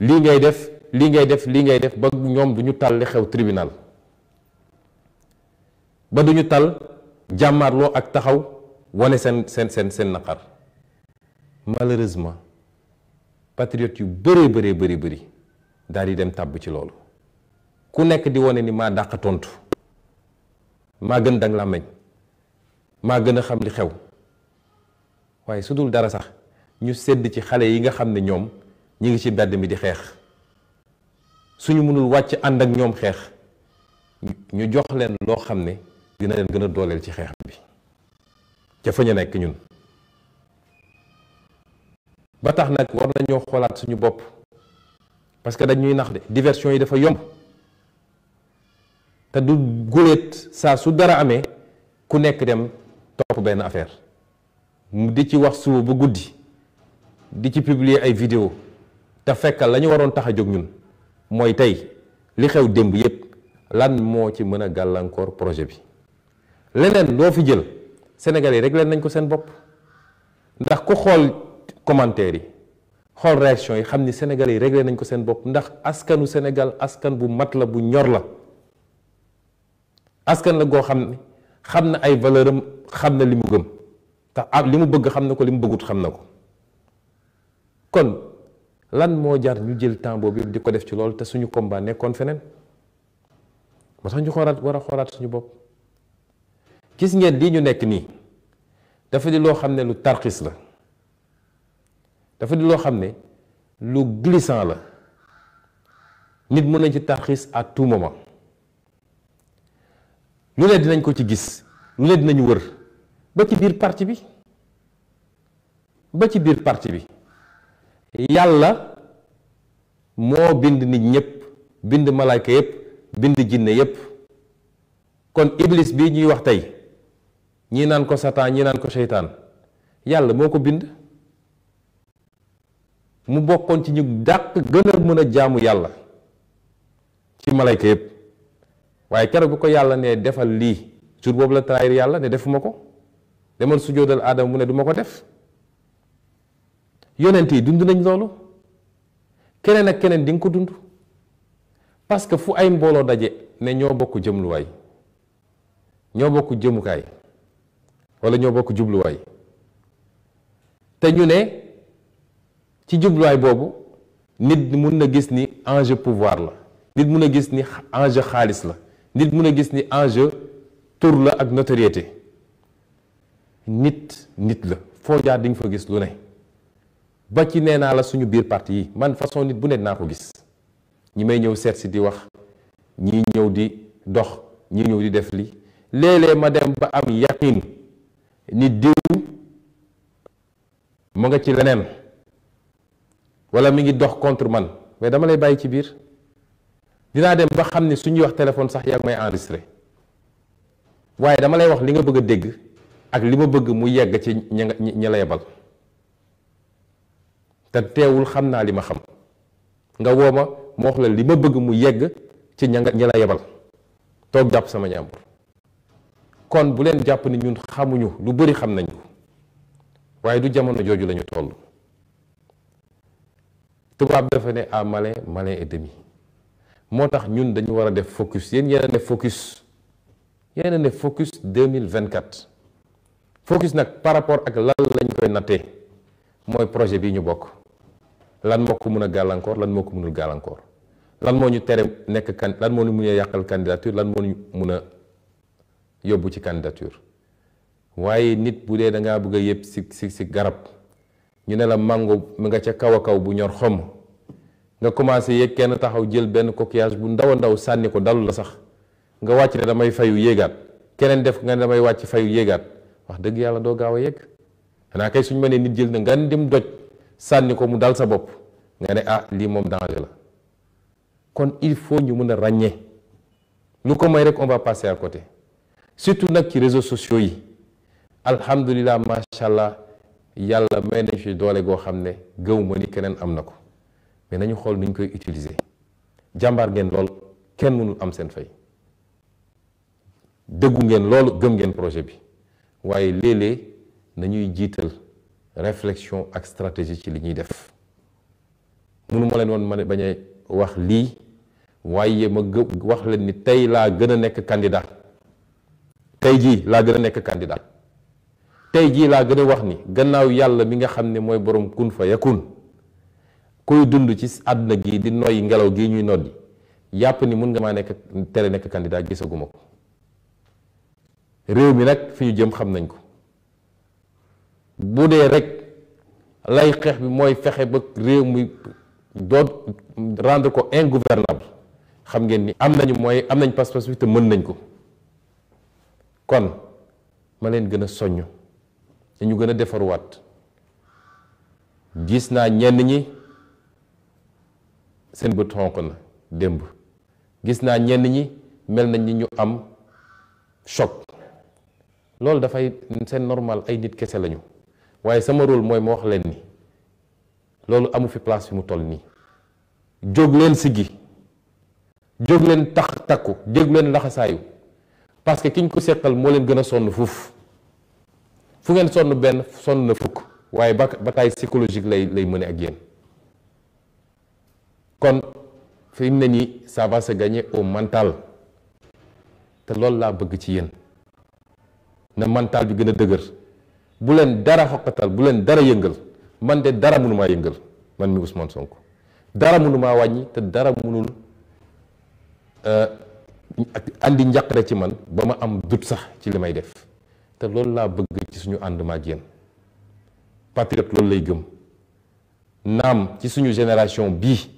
lii ngay def lii ngay def lii ngay def ba ñoom du ñu tal li xew tribunal ba du ñu tal jàmmaarloo ak taxaw wane seen naqar malheureusement patriotes yu bëri daal di dem tàbb ci loolu ku nekk di wane ni maa dàq tontu maa gën dang làmmeñ maa gën a xam li xew waaye su dul dara sax ñu sedd ci xale yi nga xam ne ñoom ñi ngi ci mbedd mi di xeex suñu mënul wàcc ànd ak ñoom xeex ñu jox leen loo xam ne dina leen gën a dooleel ci xeex bi ca fa ñu nekk ñun ba tax nag war nañoo xoolaat suñu bopp parce que dañuy nax de diversion yi dafa yomb te du guléet saa su dara amee ku nekk dem topp benn affaire mu di ci wax suba ba guddi di ci publier ay vidéo te fekkal la ñu waroon tax a jóg ñun mooy tey li xew démb yépp lan moo ci mën a gàllankoor projet bi leneen loo fi jël Sénégal yi réglé nañ ko seen bopp ndax ku xool commentaire yi xool réaction yi xam ni Sénégal yi réglé nañ ko seen bopp ndax askanu Sénégal askan bu mat la bu ñor la askan la goo xam ne xam na ay valeur am xam na li mu gëm te li mu bëgg xam na ko li mu bëggut xam na ko kon lan moo jar ñu jël temps boobu yëpp di ko def ci loolu te suñu combat nekkoon feneen moo tax ñu war a xoolaat suñu bopp. gis ngeen lii ñu nekk nii dafa di loo xam ne lu tarxis la, dafa di loo xam ne lu glissant la, nit mën nañ ci tarxis à tout moment. lu ne dinañ ko ci gis, lu ne dinañu wër ba ci biir parti bi, yàlla moo bind nit ñëpp, bind malaayka yëpp, bind jinne yëpp. kon iblis bii ñuy wax tey ñii naan ko satan ñii naan ko seytaan, yàlla moo ko bind, mu bokkoon ci ñu dàq gën a mën a jaamu yàlla ci malayka yëpp. waaye keroog bu ko yàlla ne defal lii, jour boobu la trahir yàlla ne defuma ko, demal sujjóotal aadama mu ne duma ko def. yonent yi dund nañ loolu, keneen ak keneen di nga ko dund, parce que fu ay mbooloo daje ne ñoo bokk jëmluwaay, ñoo bokk jëmukaay wala ñoo bokk jubluwaay, te ñu ne ci jubluwaay boobu nit mun na gis ni enjeu pouvoir la, nit mun a gis ni enjeu xaalis la, nit mun a gis ni enjeu tur la ak notoriété. nit la foo jaar di nga fa gis lu ne, ba ci nee naa la suñu biir parti yi man façon nit bu ne naa ko gis. ñi may ñëw seet si di wax, ñii ñëw di dox, ñii ñëw di def li léeg-léeg ma dem ba am yaqin ni diw mu nga ci leneen wala mi ngi dox contre man, mais dama lay bàyyi ci biir. dinaa dem ba xam ne suñuy wax téléphone sax yaa ngi may enregistré, waaye dama lay wax li nga bëgg a dégg ak li ma bëgg mu yegg ci ña la yebal, te teewul xam naa li ma xam. nga woo ma wax la li ma bëgg mu yegg ci ña la yebal, toog jàpp sama ñàmbur. kon bu leen jàpp ni ñun xamuñu lu bari, xam nañ ko, waaye du jamono jooju lañu toll. tubaab dafa ne à malin, malin et demi. moo tax ñun dañu war a def focus. yéen yéen a ne focus, yéen a ne focus 2024. focus nag par rapport ak lan lañ koy nattee mooy projet bii ñu bokk. lan moo ko mën a gàllankoor, lan moo ko mënul gàllankoor, lan moo ñu tere nekk lan moo ñu mun a yàqal candidature, lan moo ñu mun a yóbbu ci candidature. waaye nit bu dee da ngaa bëgg a yëpp si garab, ñu ne la mango mi nga ca kaw a kaw bu ñor xomm, nga commencé yéeg kenn taxaw jël benn coquillage bu ndaw a ndaw sànni ko dalu la sax, nga wàcc ne damay fayu yéegaat, keneen def nga ne damay wàcc fayu yéegaat, wax dëgg yàlla doo gaaw a yegg. xanaa kay suñu mënee nit jël na nga dem doj sànni ko mu dal sa bopp, nga ne ah lii moom danger la. kon il faut ñu mën a ràññee, lu ko may rek on va passer à côté. surtout nag ci réseaux sociaux yi, alhamdulilah macha allah yàlla may nañ fi doole goo xam ne gëw ma ni keneen am na ko, mais nañu xool nuñ koy utiliser. jàmbaar ngeen lool, kenn mënul am seen fay, dëggu ngeen loolu, gëm ngeen projet bi, waaye léeg-léeg nañuy jiital réflexion ak stratégie ci li ñuy def. mënu ma leen woon ma bañ a wax lii, waaye ma wax leen ni tey laa gën a nekk candidat. tey jii laa gën a nekk candidat. tey jii laa gën a wax ni gannaaw yàlla mi nga xam ne mooy borom kun fa yakun, kuy dund ci àdduna gi di noyyi ngelaw gi ñuy noddi, yàpp ni mun nga maa nekk tere nekk candidat, gisaguma ko. réew mi nag fi ñu jëm xam nañ ko. bu dee rek lay xeex bi mooy fexe ba réew mi doot rendre ko ingouvernable, xam ngeen ni am nañu mooy am nañ pas-pas bi te mën nañ ko. kon ma leen gën a soññ dañu gën a defaruwaat. gis naa ñenn ñi seen bët xonq na démb, gis naa ñenn ñi mel nañ ni ñu am choc. loolu dafay seen normal, ay nit kese lañu, waaye sama rôle mooy ma wax leen ni loolu amu fi place fi mu toll nii. jóg leen siggi, jóg leen takku, jóg leen laxasaayu, parce que ki ñu ko seqal moo leen gën a sonn fuuf. fu ngeen sonn benn, sonn na fukk, waaye bataille psychologique lay mëne ak yéen. kon fi mu ne nii ça va se gagner au mental, te loolu laa bëgg ci yéen. na mental bi gën a dëgër, bu leen dara xoqatal, bu leen dara yëngal. man de dara mënumaa yëngal, man mi Ousmane Sonko dara mënu maa wàññi te dara mënul andi njàqare ci man ba ma am dut sax ci li may def te loolu laa bëgg ci suñu ànd maag yéen patriote loolu lay gëm. naam ci suñu génération bii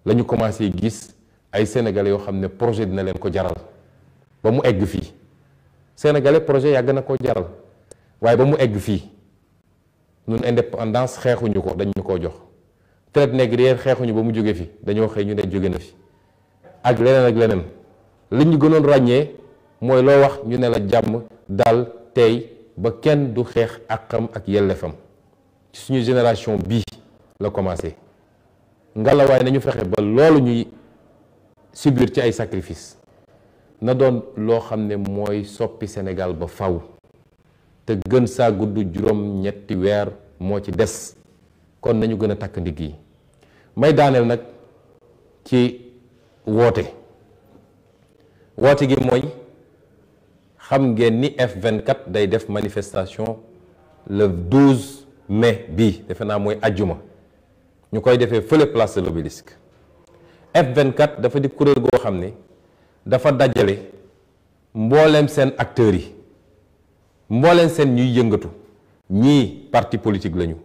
la ñu commencé gis ay sénégalais yoo xam ne projet dina leen ko jaral ba mu egg fii sénégalais projet yàgg na ko jaral waaye ba mu egg fii ñun indépendance xeexuñu ko dañu koo jox traite négrière xeexuñu ba mu jóge fi dañoo xëy ñu ne jóge na fi ak leneen li ñu gënoon ràññee mooy loo wax ñu ne la jàmm daal tey ba kenn du xeex àqam ak yellefam ci suñu génération bii la commencé ngalawaay nañu fexe ba loolu ñuy subir ci ay sacrifice na doon loo xam ne mooy soppi Sénégal ba faw te gën saa gudd juróom-ñetti weer moo ci des kon nañu gën a takk ndigg yi may daaneel nag ci woote gi mooy xam ngeen ni F24 day def manifestation le 12 mai bii defe naa mooy ajjuma ñu koy defee fële place de l'Obélisque F24 dafa di kuréel goo xam ne dafa dajale mbooleem seen acteurs yi mbooleem seen ñuy yëngatu ñii parti politique lañu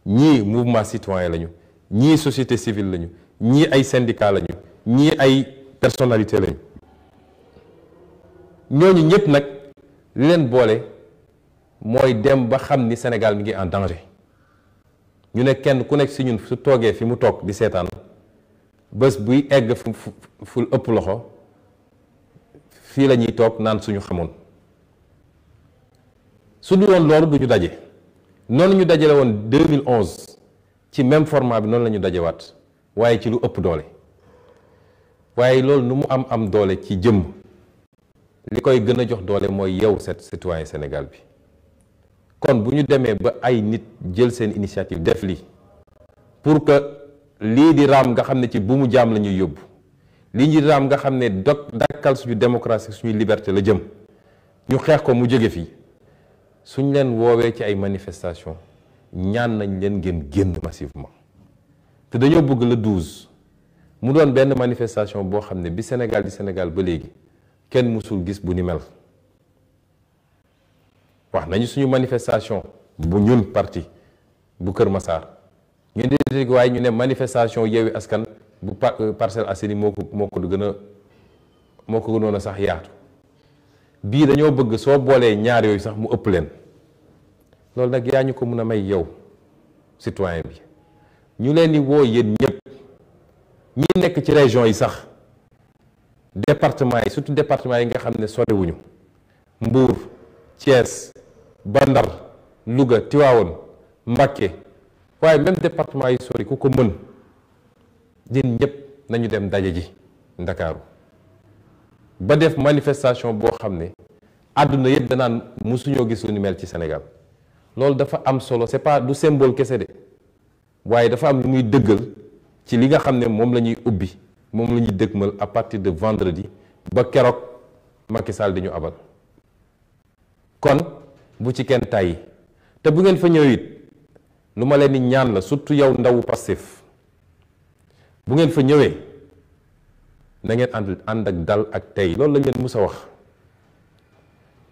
ñii mouvement citoyen lañu ñii société civile lañu ñii ay syndicat lañu ñii ay personnalité lañu ñooñu ñëpp nag li leen boole mooy dem ba xam ni Sénégal mi ngi en danger ñu ne kenn ku nekk si ñun su toogee fi mu toog di seetaan bés buy egg fu ëpp loxo fii la ñuy toog naan suñu xamoon su du woon loolu du ñu daje noonu ñu dajale woon 2011 ci même format bi noonu la ñu dajewaat waaye ci lu ëpp doole waaye loolu nu mu am doole ci jëmm li koy gën a jox doole mooy yow citoyen Sénégal bi kon bu ñu demee ba ay nit jël seen initiative def lii pour que lii di raam nga xam ne ci bu mu jaam la ñuy yóbbu lii di raam nga xam ne dakkal suñu démocratie suñuy liberté la jëm ñu xeex ko mu jóge fii suñ leen woowee ci ay manifestation ñaan nañ leen ngeen génn massivement te dañoo bëgg le 12 mu doon benn manifestation boo xam ne bi Sénégal di Sénégal ba léegi kenn mësul gis bu ni mel wax nañu suñu manifestation bu ñun parti bu Kër Massar ñu dégg waaye ñu ne manifestation Yewwi Askan bu Parcelles Assainies moo ko gënoon a sax yaatu bii dañoo bëgg soo boolee ñaar yooyu sax mu ëpp leen loolu nag yaa ñu ko mën a may yow citoyen bi ñu leen di woo yéen ñëpp ñi nekk ci région yi sax département yi surtout département yi nga xam ne soriwuñu Mbour Thiès ba Ndar Louga Tivaouane Mbacké waaye même département yi sori ku ko mën yéen ñëpp nañu dem daje ji Ndakaaru ba def manifestation boo xam ne àdduna yëpp danaan musuñoo gis lu ni mel ci Sénégal loolu dafa am solo c'est pas du symbole kese de waaye dafa am lu muy dëggal ci li nga xam ne moom la ñuy ubbi moom la ñuy dëgmal à partir de vendredi ba keroog Macky Sall di ñu abal kon bu ci kenn tàyyi te bu ngeen fa ñëw it lu ma leen di ñaan la surtout yow ndawu Pastef bu ngeen fa ñëwee na ngeen ànd ak dal ak tey loolu la ngeen mus a wax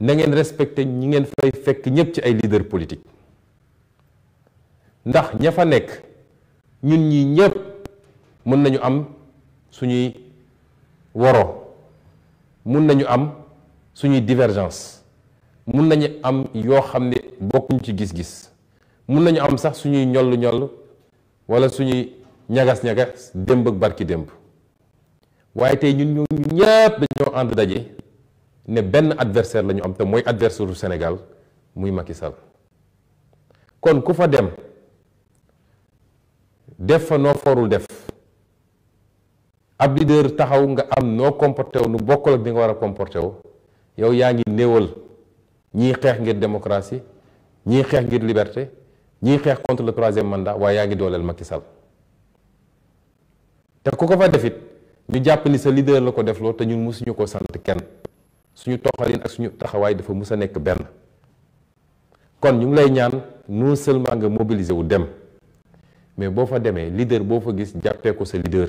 na ngeen respecté ñi ngeen fay fekk ñëpp ci ay leader politique ndax ña fa nekk ñun ñi ñëpp mën nañu am suñuy woro mun nañu am suñuy divergence mun nañu am yoo xam ne bokkuñ ci gis-gis mun nañu am sax suñuy ñoll wala suñuy ñagas-ñagas démb ak barki démb waaye tey ñun ñëpp dañoo ànd daje ne benn adversaire la ñu am te mooy adversaire du Sénégal muy Macky Sall kon ku fa dem def fa noo forul def ab leader taxaw nga am noo comporté wu nu bokkul ak bi nga war a comporté wu yow yaa ngi néewal ñii xeex ngir démocratie ñii xeex ngir liberté ñii xeex contre le 3e mandat waaye yaa ngi dooleel Macky Sall te ku ko fa defit ñu jàpp ni sa leader la ko defloo te ñun musuñu ko sant kenn suñu toxalin ak suñu taxawaay dafa mus a nekk benn kon ñu ngi lay ñaan non seulement nga mobiliser wu dem mais boo fa demee leader boo fa gis jàppee ko sa leader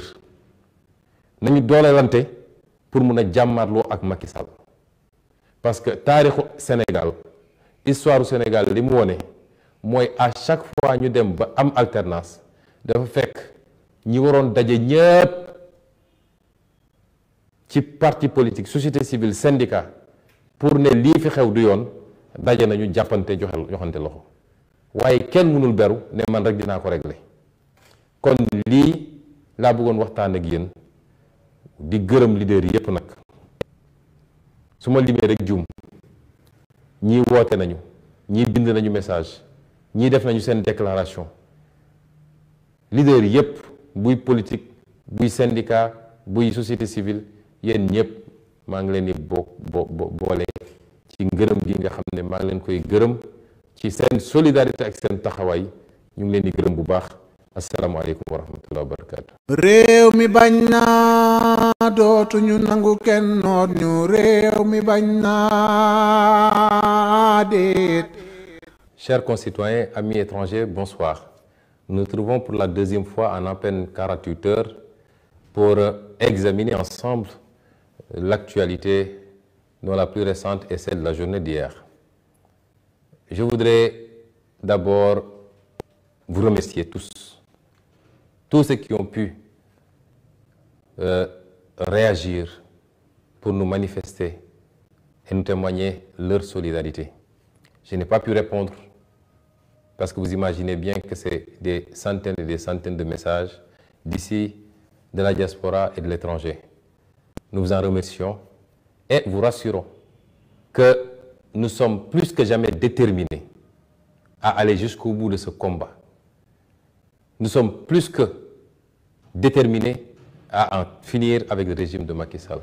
nañu doolelante pour mun a jàmmarloo ak Macky Sall parce que taarixu Sénégal histoire du Sénégal li mu wone mooy à chaque fois ñu dem ba am alternance dafa fekk ñi waroon daje ñëpp ci parti politique société civile syndicat pour ne lii fi xew du yoon daje nañu jàppante joxante loxo waaye kenn mënul beru ne man rek dinaa ko régler kon lii laa bëggoon waxtaan ak yéen di gërëm leader yi yépp nag su ma limee rek juum ñii woote nañu ñii bind nañu message ñii def nañu seen déclaration leader yi yépp buy politique buy syndicat buy société civile yéen ñëpp maa ngi leen di boole ci ngërëm gi nga xam ne maa ngi leen koy gërëm ci seen solidarité ak seen taxawaay ñu ngi leen di gërëm bu baax asalaamaaleykum wa rahmatulah wa barakaatu. réew mi bañ naa dootuñu nangu kenn noot ñu réew mi bañ naa déet. Chers concitoyens, amis étrangers, bonsoir. Nous nous trouvons pour la deuxième fois en à peine 48 heures pour examiner ensemble l'actualité dont la plus récente est celle de la journée d'hier. Je voudrais d'abord vous remercier tous ceux qui ont pu réagir pour nous manifester et nous témoigner leur solidarité. Je n'ai pas pu répondre parce que vous imaginez bien que c'est des centaines et des centaines de messages d'ici, de la diaspora et de l'étranger. Nous vous en remercions et vous rassurons que nous sommes plus que jamais déterminés à aller jusqu'au bout de ce combat. Nous sommes plus que déterminés à en finir avec le régime de Macky Sall.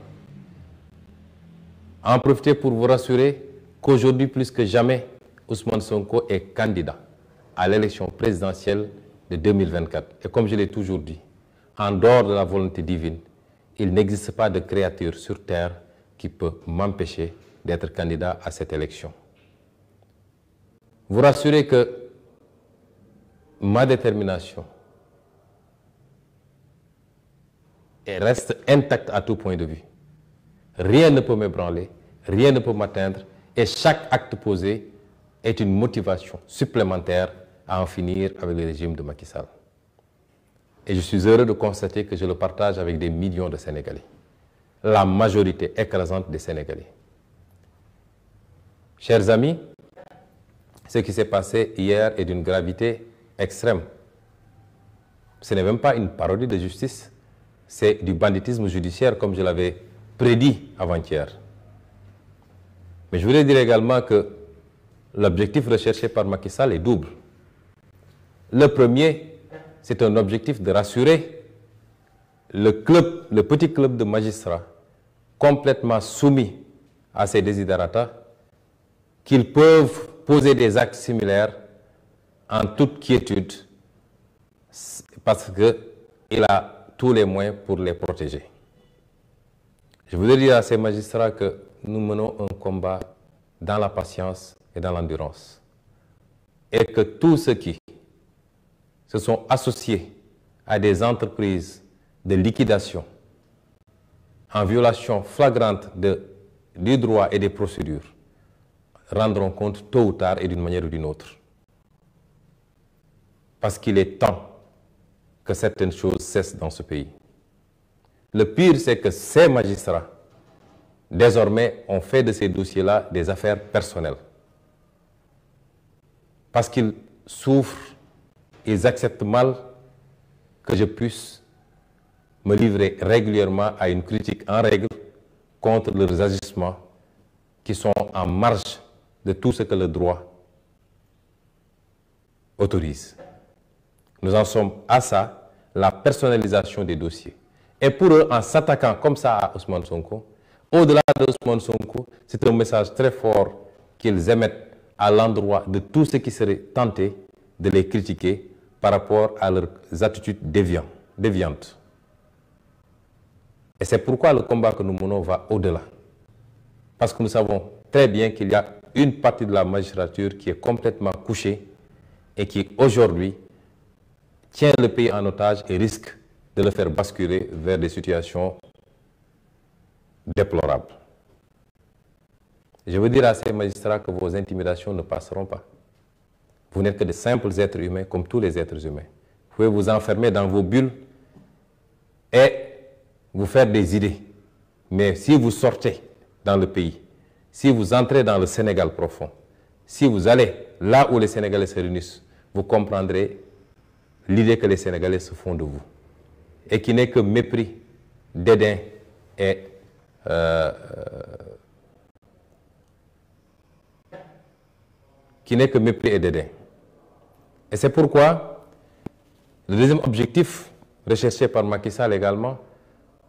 En profiter pour vous rassurer qu'aujourd'hui, plus que jamais, Ousmane Sonko est candidat à l'élection présidentielle de 2024. Et comme je l'ai toujours dit, en dehors de la volonté divine, il n'existe pas de créature sur terre qui peut m'empêcher d'être candidat à cette élection. Vous rassurez que ma détermination reste intacte à tout point de vue. Rien ne peut m'ébranler, rien ne peut m'atteindre et chaque acte posé est une motivation supplémentaire à en finir avec le régime de Macky Sall. Et je suis heureux de constater que je le partage avec des millions de Sénégalais, la majorité écrasante des Sénégalais. Chers amis, ce qui s'est passé hier est d'une gravité extrême. Ce n'est même pas une parodie de justice, c'est du banditisme judiciaire comme je l'avais prédit avant-hier. Mais je voudrais dire également que l'objectif recherché par Macky Sall est double. Le premier, c'est un objectif de rassurer le petit club de magistrats complètement soumis à ces desiderata qu'ils peuvent poser des actes similaires en toute quiétude parce qu'il a tous les moyens pour les protéger. Je voudrais dire à ces magistrats que nous menons un combat dans la patience et dans l'endurance et que tous ceux qui se sont associés à des entreprises de liquidation en violation flagrante du droit et des procédures rendront compte tôt ou tard et d'une manière ou d'une autre. Parce qu'il est temps que certaines choses cessent dans ce pays. Le pire, c'est que ces magistrats, désormais, ont fait de ces dossiers-là des affaires personnelles. Parce qu'ils souffrent, ils acceptent mal que je puisse me livrer régulièrement à une critique en règle contre leurs agissements qui sont en marge de tout ce que le droit autorise. Nous en sommes à ça, la personnalisation des dossiers. Et pour eux, en s'attaquant comme ça à Ousmane Sonko, au-delà de Ousmane Sonko, c'est un message très fort qu'ils émettent à l'endroit de tous ceux qui seraient tentés de les critiquer par rapport à leurs attitudes déviantes. Et c'est pourquoi le combat que nous menons va au-delà. Parce que nous savons très bien qu'il y a une partie de la magistrature qui est complètement couchée et qui aujourd'hui tient le pays en otage et risque de le faire basculer vers des situations déplorables. Je veux dire à ces magistrats que vos intimidations ne passeront pas. Vous n'êtes que de simples êtres humains comme tous les êtres humains. Vous pouvez vous enfermer dans vos bulles et vous faire des idées. Mais si vous sortez dans le pays, si vous entrez dans le Sénégal profond, si vous allez là où les Sénégalais se réunissent, vous comprendrez l'idée que les Sénégalais se font de vous. Et qui n'est que mépris, dédain et dédain. Et c'est pourquoi le deuxième objectif recherché par Macky Sall également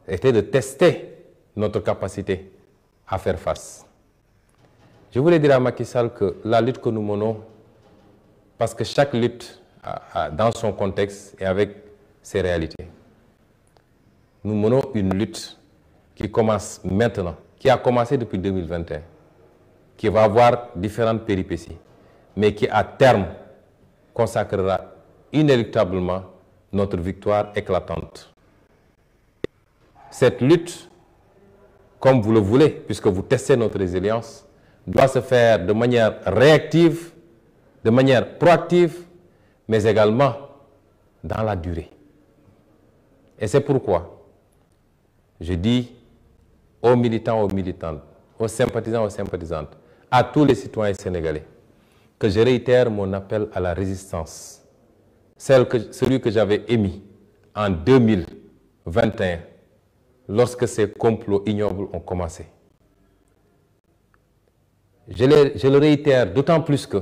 était de tester notre capacité à faire face. Je voulais dire à Macky Sall que la lutte que nous menons, parce que chaque lutte a dans son contexte et avec ses réalités, nous menons une lutte qui commence maintenant, qui a commencé depuis 2021, qui va avoir différentes péripéties, mais qui à terme consacrera inéluctablement notre victoire éclatante. Cette lutte, comme vous le voulez, puisque vous testez notre résilience, doit se faire de manière réactive, de manière proactive, mais également dans la durée. Et c'est pourquoi je dis aux militants, aux militantes, aux sympathisants, aux sympathisantes, à tous les citoyens sénégalais, que je réitère mon appel à la résistance, celui que j'avais émis en 2021, lorsque ces complots ignobles ont commencé. Je le réitère d'autant plus que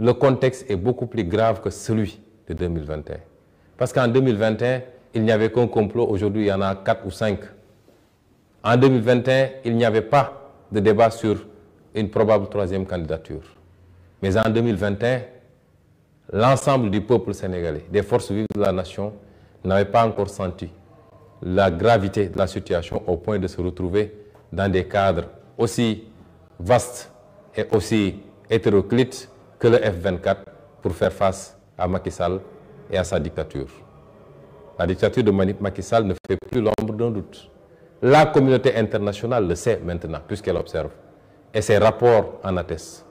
le contexte est beaucoup plus grave que celui de 2021. Parce qu'en 2021, il n'y avait qu'un complot, aujourd'hui il y en a 4 ou 5. En 2021, il n'y avait pas de débat sur une probable troisième candidature. Mais en 2021, l'ensemble du peuple sénégalais, des forces vives de la nation, n'avait pas encore senti la gravité de la situation au point de se retrouver dans des cadres aussi vastes et aussi hétéroclites que le F-24 pour faire face à Macky Sall et à sa dictature. La dictature de Macky Sall ne fait plus l'ombre d'un doute. La communauté internationale le sait maintenant, puisqu'elle observe. Et ses rapports en attestent.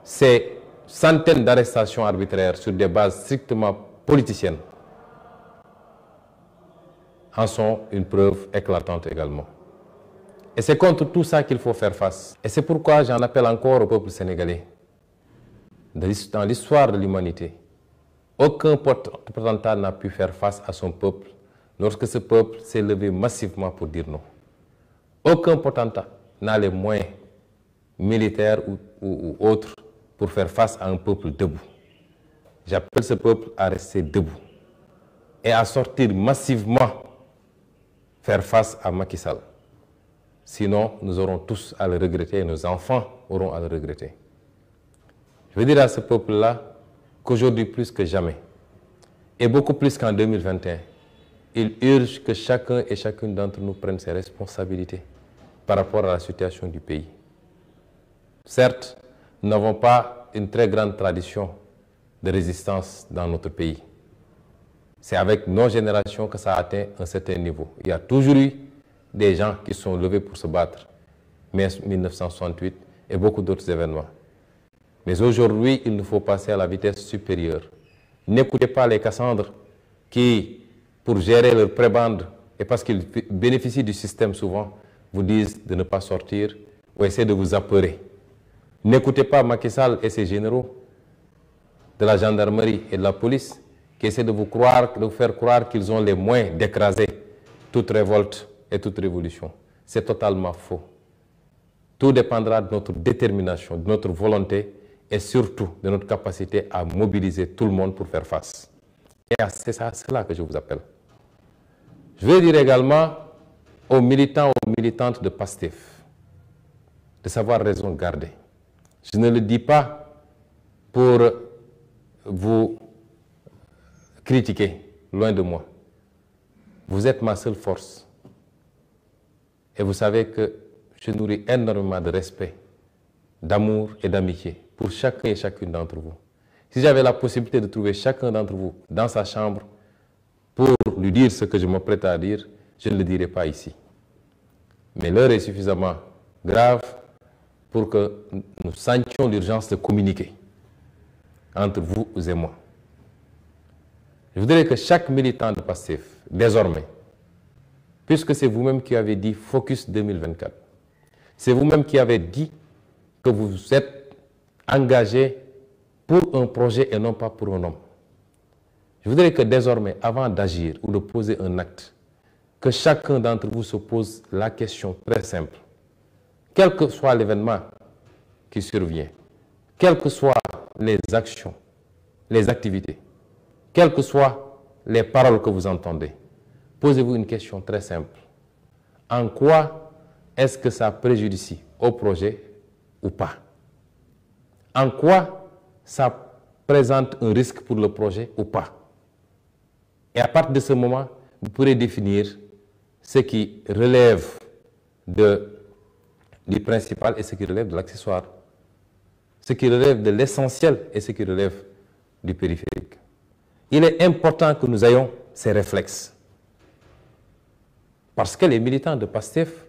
Ces centaines d'arrestations arbitraires sur des bases strictement politiciennes en sont une preuve éclatante également. Et c'est contre tout ça qu'il faut faire face. Et c'est pourquoi j'en appelle encore au peuple sénégalais. Dans l'histoire de l'humanité, aucun potentat n'a pu faire face à son peuple lorsque ce peuple s'est levé massivement pour dire non. Aucun potentat n'a les moyens militaires ou autres pour faire face à un peuple debout. J'appelle ce peuple à rester debout et à sortir massivement faire face à Macky Sall. Sinon, nous aurons tous à le regretter et nos enfants auront à le regretter. Je veux dire à ce peuple-là qu'aujourd'hui, plus que jamais, et beaucoup plus qu'en 2021, il urge que chacun et chacune d'entre nous prenne ses responsabilités par rapport à la situation du pays. Certes, nous n'avons pas une très grande tradition de résistance dans notre pays. C'est avec nos générations que ça a atteint un certain niveau. Il y a toujours eu des gens qui sont levés pour se battre, mai 1968 et beaucoup d'autres événements. Mais aujourd'hui, il nous faut passer à la vitesse supérieure. N'écoutez pas les Cassandres qui, pour gérer leur prébande, et parce qu'ils bénéficient du système souvent, vous disent de ne pas sortir ou essaient de vous apeurer. N'écoutez pas Macky Sall et ses généraux de la gendarmerie et de la police qui essaient de vous faire croire qu'ils ont les moyens d'écraser toute révolte et toute révolution. C'est totalement faux. Tout dépendra de notre détermination, de notre volonté et surtout de notre capacité à mobiliser tout le monde pour faire face. Et c'est à cela que je vous appelle. Je veux dire également aux militants, aux militantes de PASTEF de savoir raison garder. Je ne le dis pas pour vous critiquer, loin de moi. Vous êtes ma seule force. Et vous savez que je nourris énormément de respect, d'amour et d'amitié pour chacun et chacune d'entre vous. Si j'avais la possibilité de trouver chacun d'entre vous dans sa chambre pour lui dire ce que je m'apprête à dire, je ne le dirai pas ici. Mais l'heure est suffisamment grave pour que nous sentions l'urgence de communiquer entre vous et moi. Je voudrais que chaque militant de PASTEF, désormais, puisque c'est vous-même qui avez dit Focus 2024, c'est vous-même qui avez dit que vous êtes engagé pour un projet et non pas pour un homme. Je voudrais que désormais, avant d'agir ou de poser un acte, que chacun d'entre vous se pose la question très simple. Quel que soit l'événement qui survient, quelles que soient les actions, les activités, quelles que soient les paroles que vous entendez, posez-vous une question très simple. En quoi est-ce que ça préjudicie au projet ou pas? En quoi ça présente un risque pour le projet ou pas? Et à partir de ce moment, vous pourrez définir ce qui relève du principal et ce qui relève de l'accessoire, ce qui relève de l'essentiel et ce qui relève du périphérique. Il est important que nous ayons ces réflexes. Parce que les militants de PASTEF,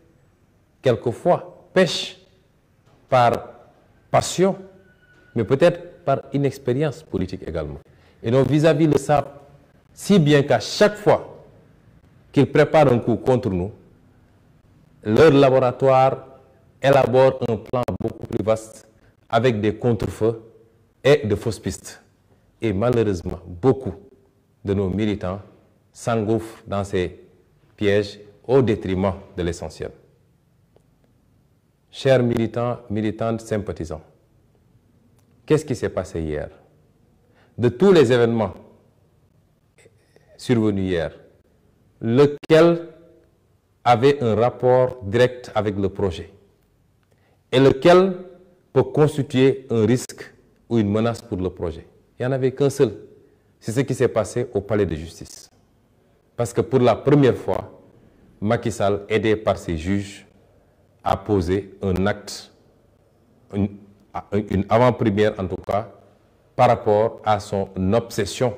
quelquefois, pêchent par passion, mais peut-être par inexpérience politique également. Et nos vis-à-vis le savent si bien qu'à chaque fois qu'ils préparent un coup contre nous, leur laboratoire élabore un plan beaucoup plus vaste avec des contre-feux et de fausses pistes. Et malheureusement, beaucoup de nos militants s'engouffrent dans ces pièges au détriment de l'essentiel. Chers militants, militantes, sympathisants, qu'est-ce qui s'est passé hier? De tous les événements survenus hier, lequel avait un rapport direct avec le projet et lequel peut constituer un risque ou une menace pour le projet? Il n'y en avait qu'un seul. C'est ce qui s'est passé au palais de justice. Parce que pour la première fois, Macky Sall, aidé par ses juges, a posé un acte, une avant-première en tout cas, par rapport à son obsession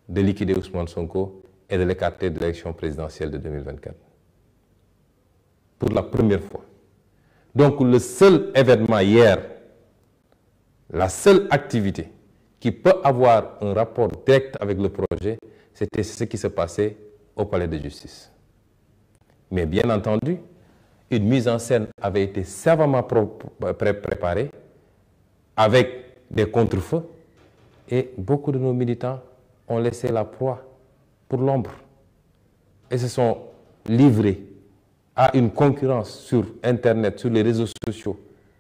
de liquider Ousmane Sonko et de l'écarter de l'élection présidentielle de 2024. Pour la première fois. Donc le seul événement hier, la seule activité qui peut avoir un rapport direct avec le projet, c'était ce qui se passait au palais de justice. Mais bien entendu, une mise en scène avait été savamment préparée avec des contre-feux et beaucoup de nos militants ont laissé la proie pour l'ombre et se sont livrés à une concurrence sur Internet, sur les réseaux sociaux,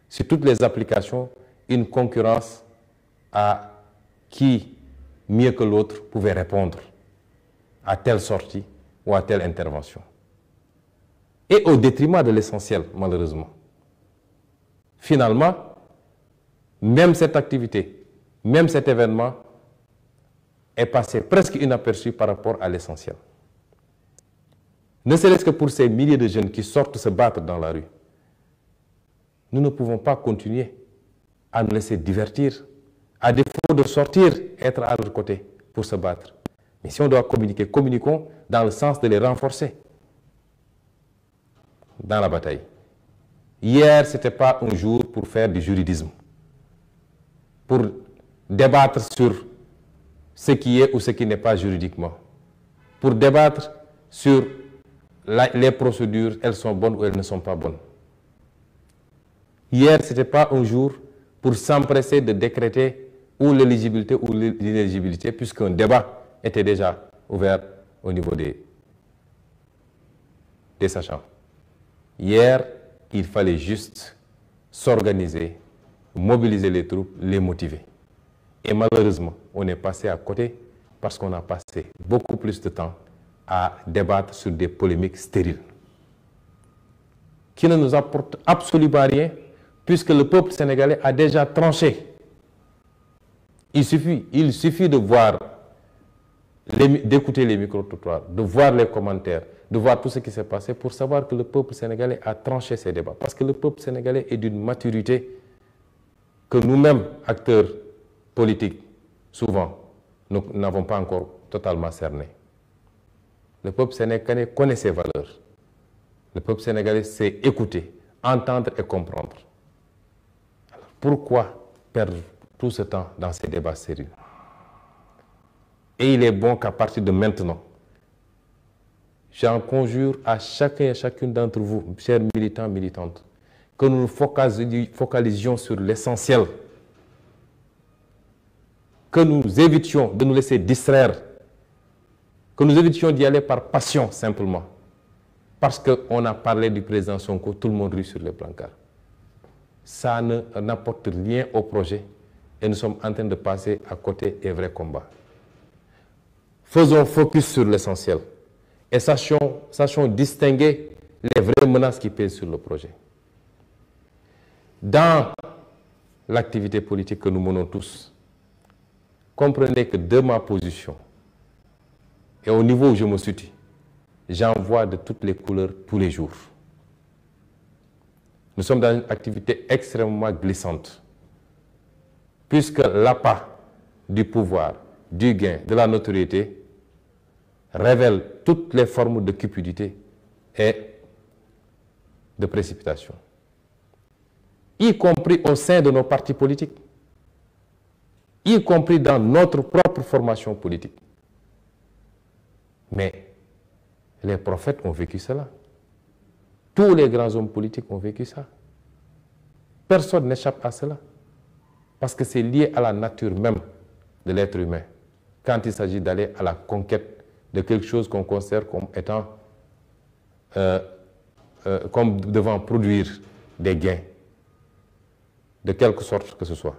sur toutes les applications, une concurrence à qui, mieux que l'autre, pouvait répondre à telle sortie ou à telle intervention. Et au détriment de l'essentiel, malheureusement. Finalement, même cette activité, même cet événement est passé presque inaperçu par rapport à l'essentiel. Ne serait-ce que pour ces milliers de jeunes qui sortent se battre dans la rue. Nous ne pouvons pas continuer à nous laisser divertir, à défaut de sortir, être à leur côté pour se battre. Mais si on doit communiquer, communiquons dans le sens de les renforcer dans la bataille. Hier, ce n'était pas un jour pour faire du juridisme, pour débattre sur ce qui est ou ce qui n'est pas juridiquement, pour débattre sur les procédures, elles sont bonnes ou elles ne sont pas bonnes. Hier, ce n'était pas un jour pour s'empresser de décréter ou l'éligibilité ou l'inéligibilité, puisqu'un débat était déjà ouvert au niveau des sachants. Hier, il fallait juste s'organiser, mobiliser les troupes, les motiver. Et malheureusement, on est passé à côté parce qu'on a passé beaucoup plus de temps à débattre sur des polémiques stériles qui ne nous apportent absolument rien puisque le peuple sénégalais a déjà tranché. Il suffit de voir, d'écouter les micro-trottoirs, de voir les commentaires, de voir tout ce qui s'est passé pour savoir que le peuple sénégalais a tranché ces débats. Parce que le peuple sénégalais est d'une maturité que nous-mêmes, acteurs politiques, souvent, nous n'avons pas encore totalement cerné. Le peuple sénégalais connaît ses valeurs. Le peuple sénégalais sait écouter, entendre et comprendre. Alors, pourquoi perdre tout ce temps dans ces débats sérieux? Et il est bon qu'à partir de maintenant, j'en conjure à chacun et chacune d'entre vous, chers militants, militantes, que nous nous focalisions sur l'essentiel, que nous évitions de nous laisser distraire, que nous évitions d'y aller par passion simplement, parce qu'on a parlé du président Sonko, tout le monde rit sur les brancards. Ça n'apporte rien au projet et nous sommes en train de passer à côté des vrais combats. Faisons focus sur l'essentiel et sachons distinguer les vraies menaces qui pèsent sur le projet. Dans l'activité politique que nous menons tous, comprenez que de ma position et au niveau où je me situe, j'en vois de toutes les couleurs tous les jours. Nous sommes dans une activité extrêmement glissante, puisque l'appât du pouvoir, du gain, de la notoriété révèle toutes les formes de cupidité et de précipitation, y compris au sein de nos partis politiques, y compris dans notre propre formation politique. Mais les prophètes ont vécu cela. Tous les grands hommes politiques ont vécu ça. Personne n'échappe à cela. Parce que c'est lié à la nature même de l'être humain. Quand il s'agit d'aller à la conquête de quelque chose qu'on considère comme étant, comme devant produire des gains, de quelque sorte que ce soit.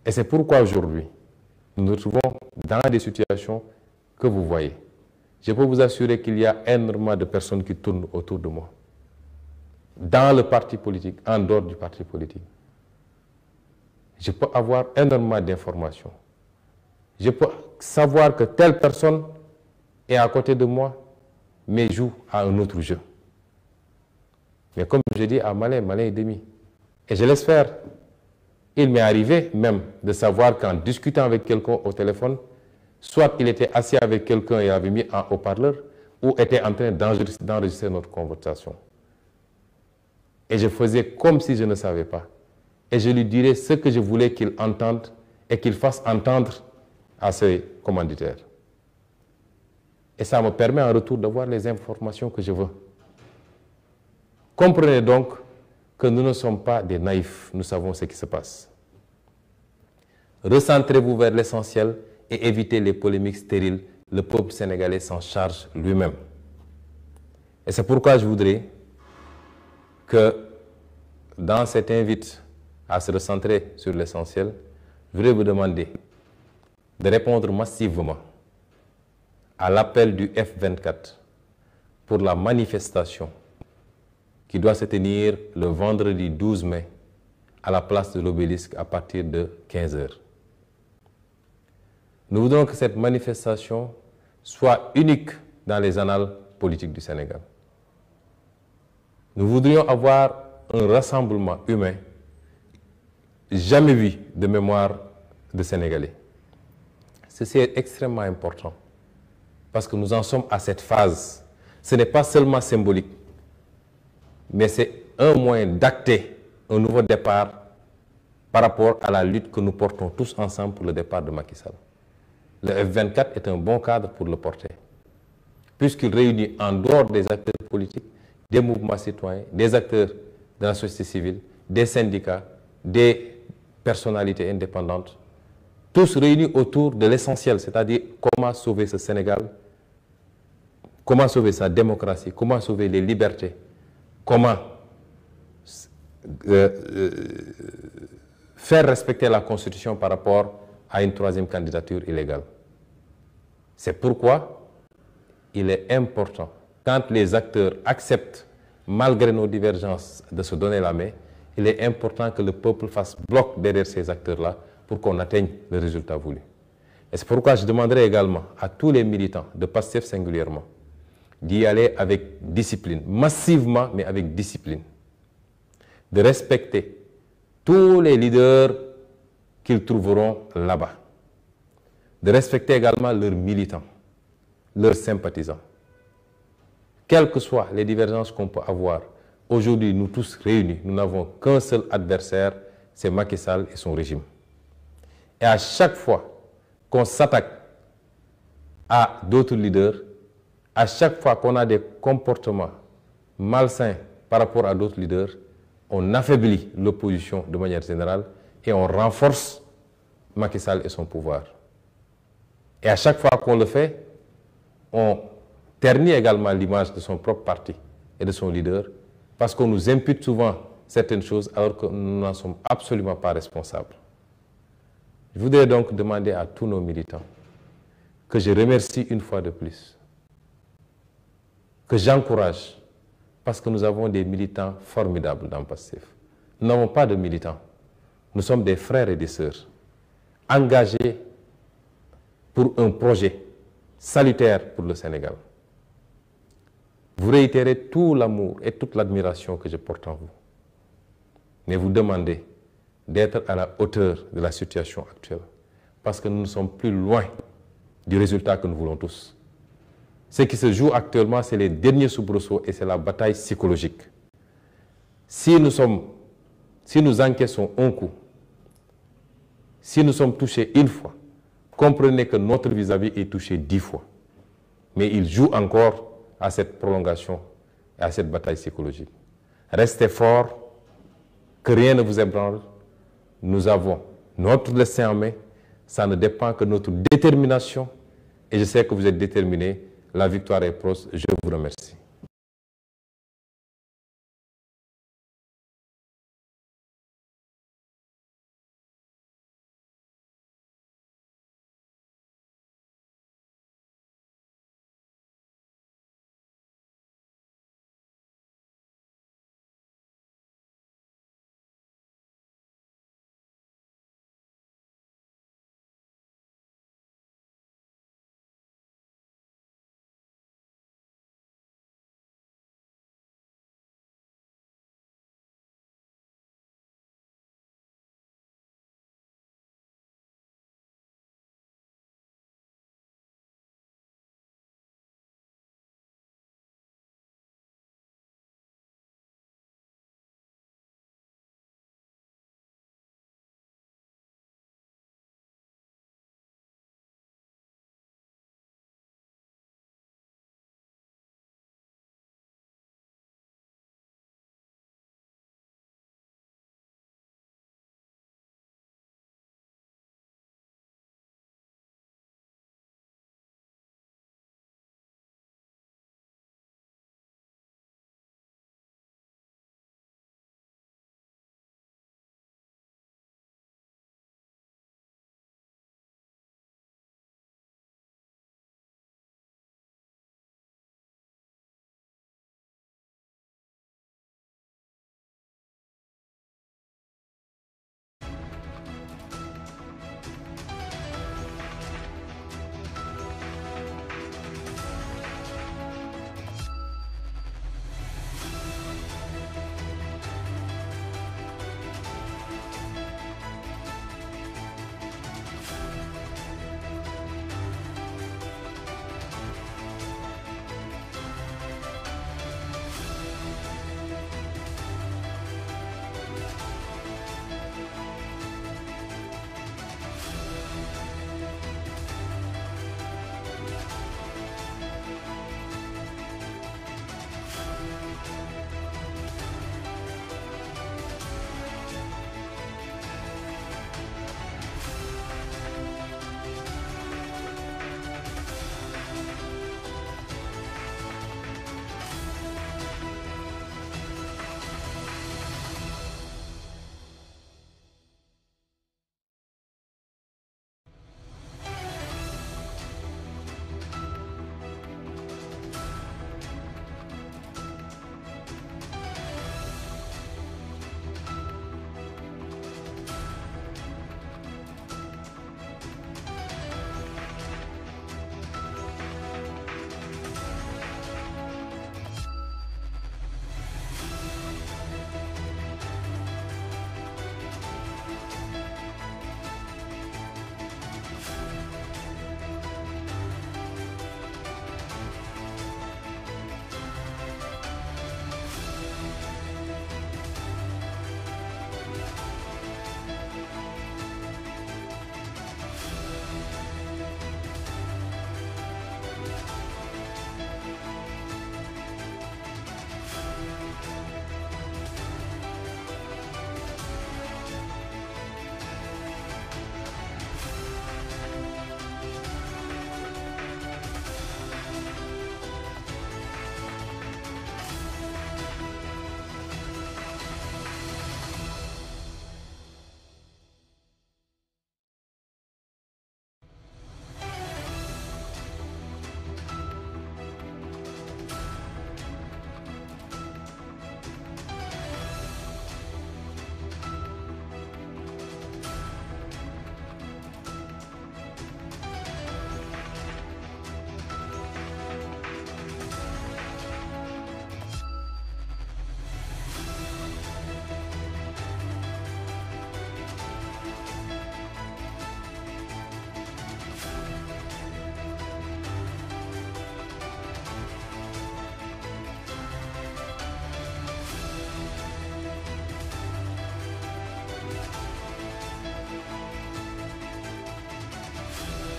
Et c'est pourquoi aujourd'hui, nous nous retrouvons dans des situations que vous voyez. Je peux vous assurer qu'il y a énormément de personnes qui tournent autour de moi, dans le parti politique, en dehors du parti politique. Je peux avoir énormément d'informations. Je peux savoir que telle personne est à côté de moi, mais joue à un autre jeu. Mais comme je dis à malin, malin et demi. Et je laisse faire. Il m'est arrivé même de savoir qu'en discutant avec quelqu'un au téléphone, soit il était assis avec quelqu'un et avait mis un haut-parleur, ou était en train d'enregistrer notre conversation. Et je faisais comme si je ne savais pas. Et je lui dirais ce que je voulais qu'il entende et qu'il fasse entendre à ses commanditaires. Et ça me permet en retour d'avoir les informations que je veux. Comprenez donc que nous ne sommes pas des naïfs, nous savons ce qui se passe. Recentrez-vous vers l'essentiel et évitez les polémiques stériles. Le peuple sénégalais s'en charge lui-même. Et c'est pourquoi je voudrais que dans cette invite à se recentrer sur l'essentiel, je voudrais vous demander de répondre massivement à l'appel du F24 pour la manifestation qui doit se tenir le vendredi 12 mai à la place de l'Obélisque à partir de 15 h. Nous voudrons que cette manifestation soit unique dans les annales politiques du Sénégal. Nous voudrions avoir un rassemblement humain jamais vu de mémoire de Sénégalais. Ceci est extrêmement important parce que nous en sommes à cette phase. Ce n'est pas seulement symbolique, mais c'est un moyen d'acter un nouveau départ par rapport à la lutte que nous portons tous ensemble pour le départ de Macky Sall. Le F24 est un bon cadre pour le porter, puisqu'il réunit en dehors des acteurs politiques, des mouvements citoyens, des acteurs de la société civile, des syndicats, des personnalités indépendantes, tous réunis autour de l'essentiel, c'est-à-dire comment sauver ce Sénégal, comment sauver sa démocratie, comment sauver les libertés, comment faire respecter la Constitution par rapport à une troisième candidature illégale. C'est pourquoi il est important, quand les acteurs acceptent, malgré nos divergences, de se donner la main, il est important que le peuple fasse bloc derrière ces acteurs-là pour qu'on atteigne le résultat voulu. Et c'est pourquoi je demanderai également à tous les militants, de PASTEF singulièrement, d'y aller avec discipline, massivement, mais avec discipline, de respecter tous les leaders qu'ils trouveront là-bas, de respecter également leurs militants, leurs sympathisants. Quelles que soient les divergences qu'on peut avoir, aujourd'hui, nous tous réunis, nous n'avons qu'un seul adversaire, c'est Macky Sall et son régime. Et à chaque fois qu'on s'attaque à d'autres leaders, à chaque fois qu'on a des comportements malsains par rapport à d'autres leaders, on affaiblit l'opposition de manière générale et on renforce Macky Sall et son pouvoir. Et à chaque fois qu'on le fait, on ternit également l'image de son propre parti et de son leader parce qu'on nous impute souvent certaines choses alors que nous n'en sommes absolument pas responsables. Je voudrais donc demander à tous nos militants que je remercie une fois de plus, que j'encourage, parce que nous avons des militants formidables dans PASTEF. Nous n'avons pas de militants. Nous sommes des frères et des sœurs, engagés pour un projet salutaire pour le Sénégal. Vous réitérez tout l'amour et toute l'admiration que je porte en vous. Mais vous demandez d'être à la hauteur de la situation actuelle, parce que nous ne sommes plus loin du résultat que nous voulons tous. Ce qui se joue actuellement, c'est les derniers soubresauts et c'est la bataille psychologique. Si nous encaissons un coup, si nous sommes touchés une fois, comprenez que notre vis-à-vis est touché 10 fois. Mais il joue encore à cette prolongation et à cette bataille psychologique. Restez forts, que rien ne vous ébranle. Nous avons notre destin en main. Ça ne dépend que de notre détermination. Et je sais que vous êtes déterminés. La victoire est proche. Je vous remercie.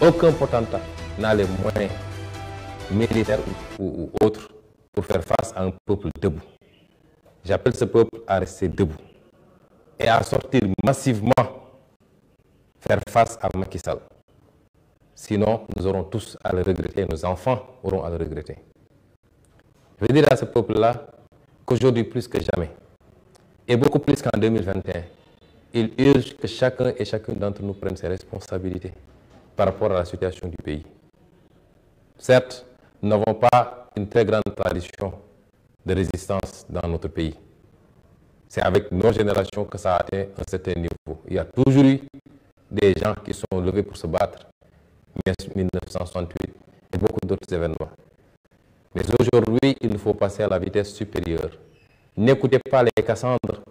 Aucun potentat n'a les moyens militaires ou autres pour faire face à un peuple debout. J'appelle ce peuple à rester debout et à sortir massivement faire face à Macky Sall. Sinon, nous aurons tous à le regretter, nos enfants auront à le regretter. Je veux dire à ce peuple-là qu'aujourd'hui, plus que jamais, et beaucoup plus qu'en 2021, il urge que chacun et chacune d'entre nous prenne ses responsabilités par rapport à la situation du pays. Certes, nous n'avons pas une très grande tradition de résistance dans notre pays. C'est avec nos générations que ça a atteint un certain niveau. Il y a toujours eu des gens qui sont levés pour se battre, 1968 et beaucoup d'autres événements. Mais aujourd'hui, il nous faut passer à la vitesse supérieure. N'écoutez pas les Cassandres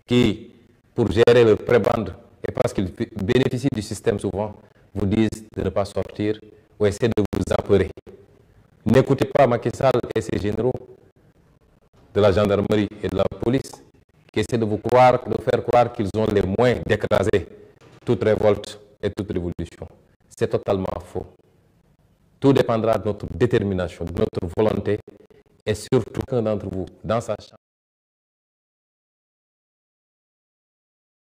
qui, pour gérer leur prébande, et parce qu'ils bénéficient du système souvent, vous disent de ne pas sortir ou essaient de vous apeurer. N'écoutez pas Macky Sall et ses généraux de la gendarmerie et de la police qui essaient de faire croire qu'ils ont les moyens d'écraser toute révolte et toute révolution. C'est totalement faux. Tout dépendra de notre détermination, de notre volonté et surtout qu'un d'entre vous, dans sa chambre,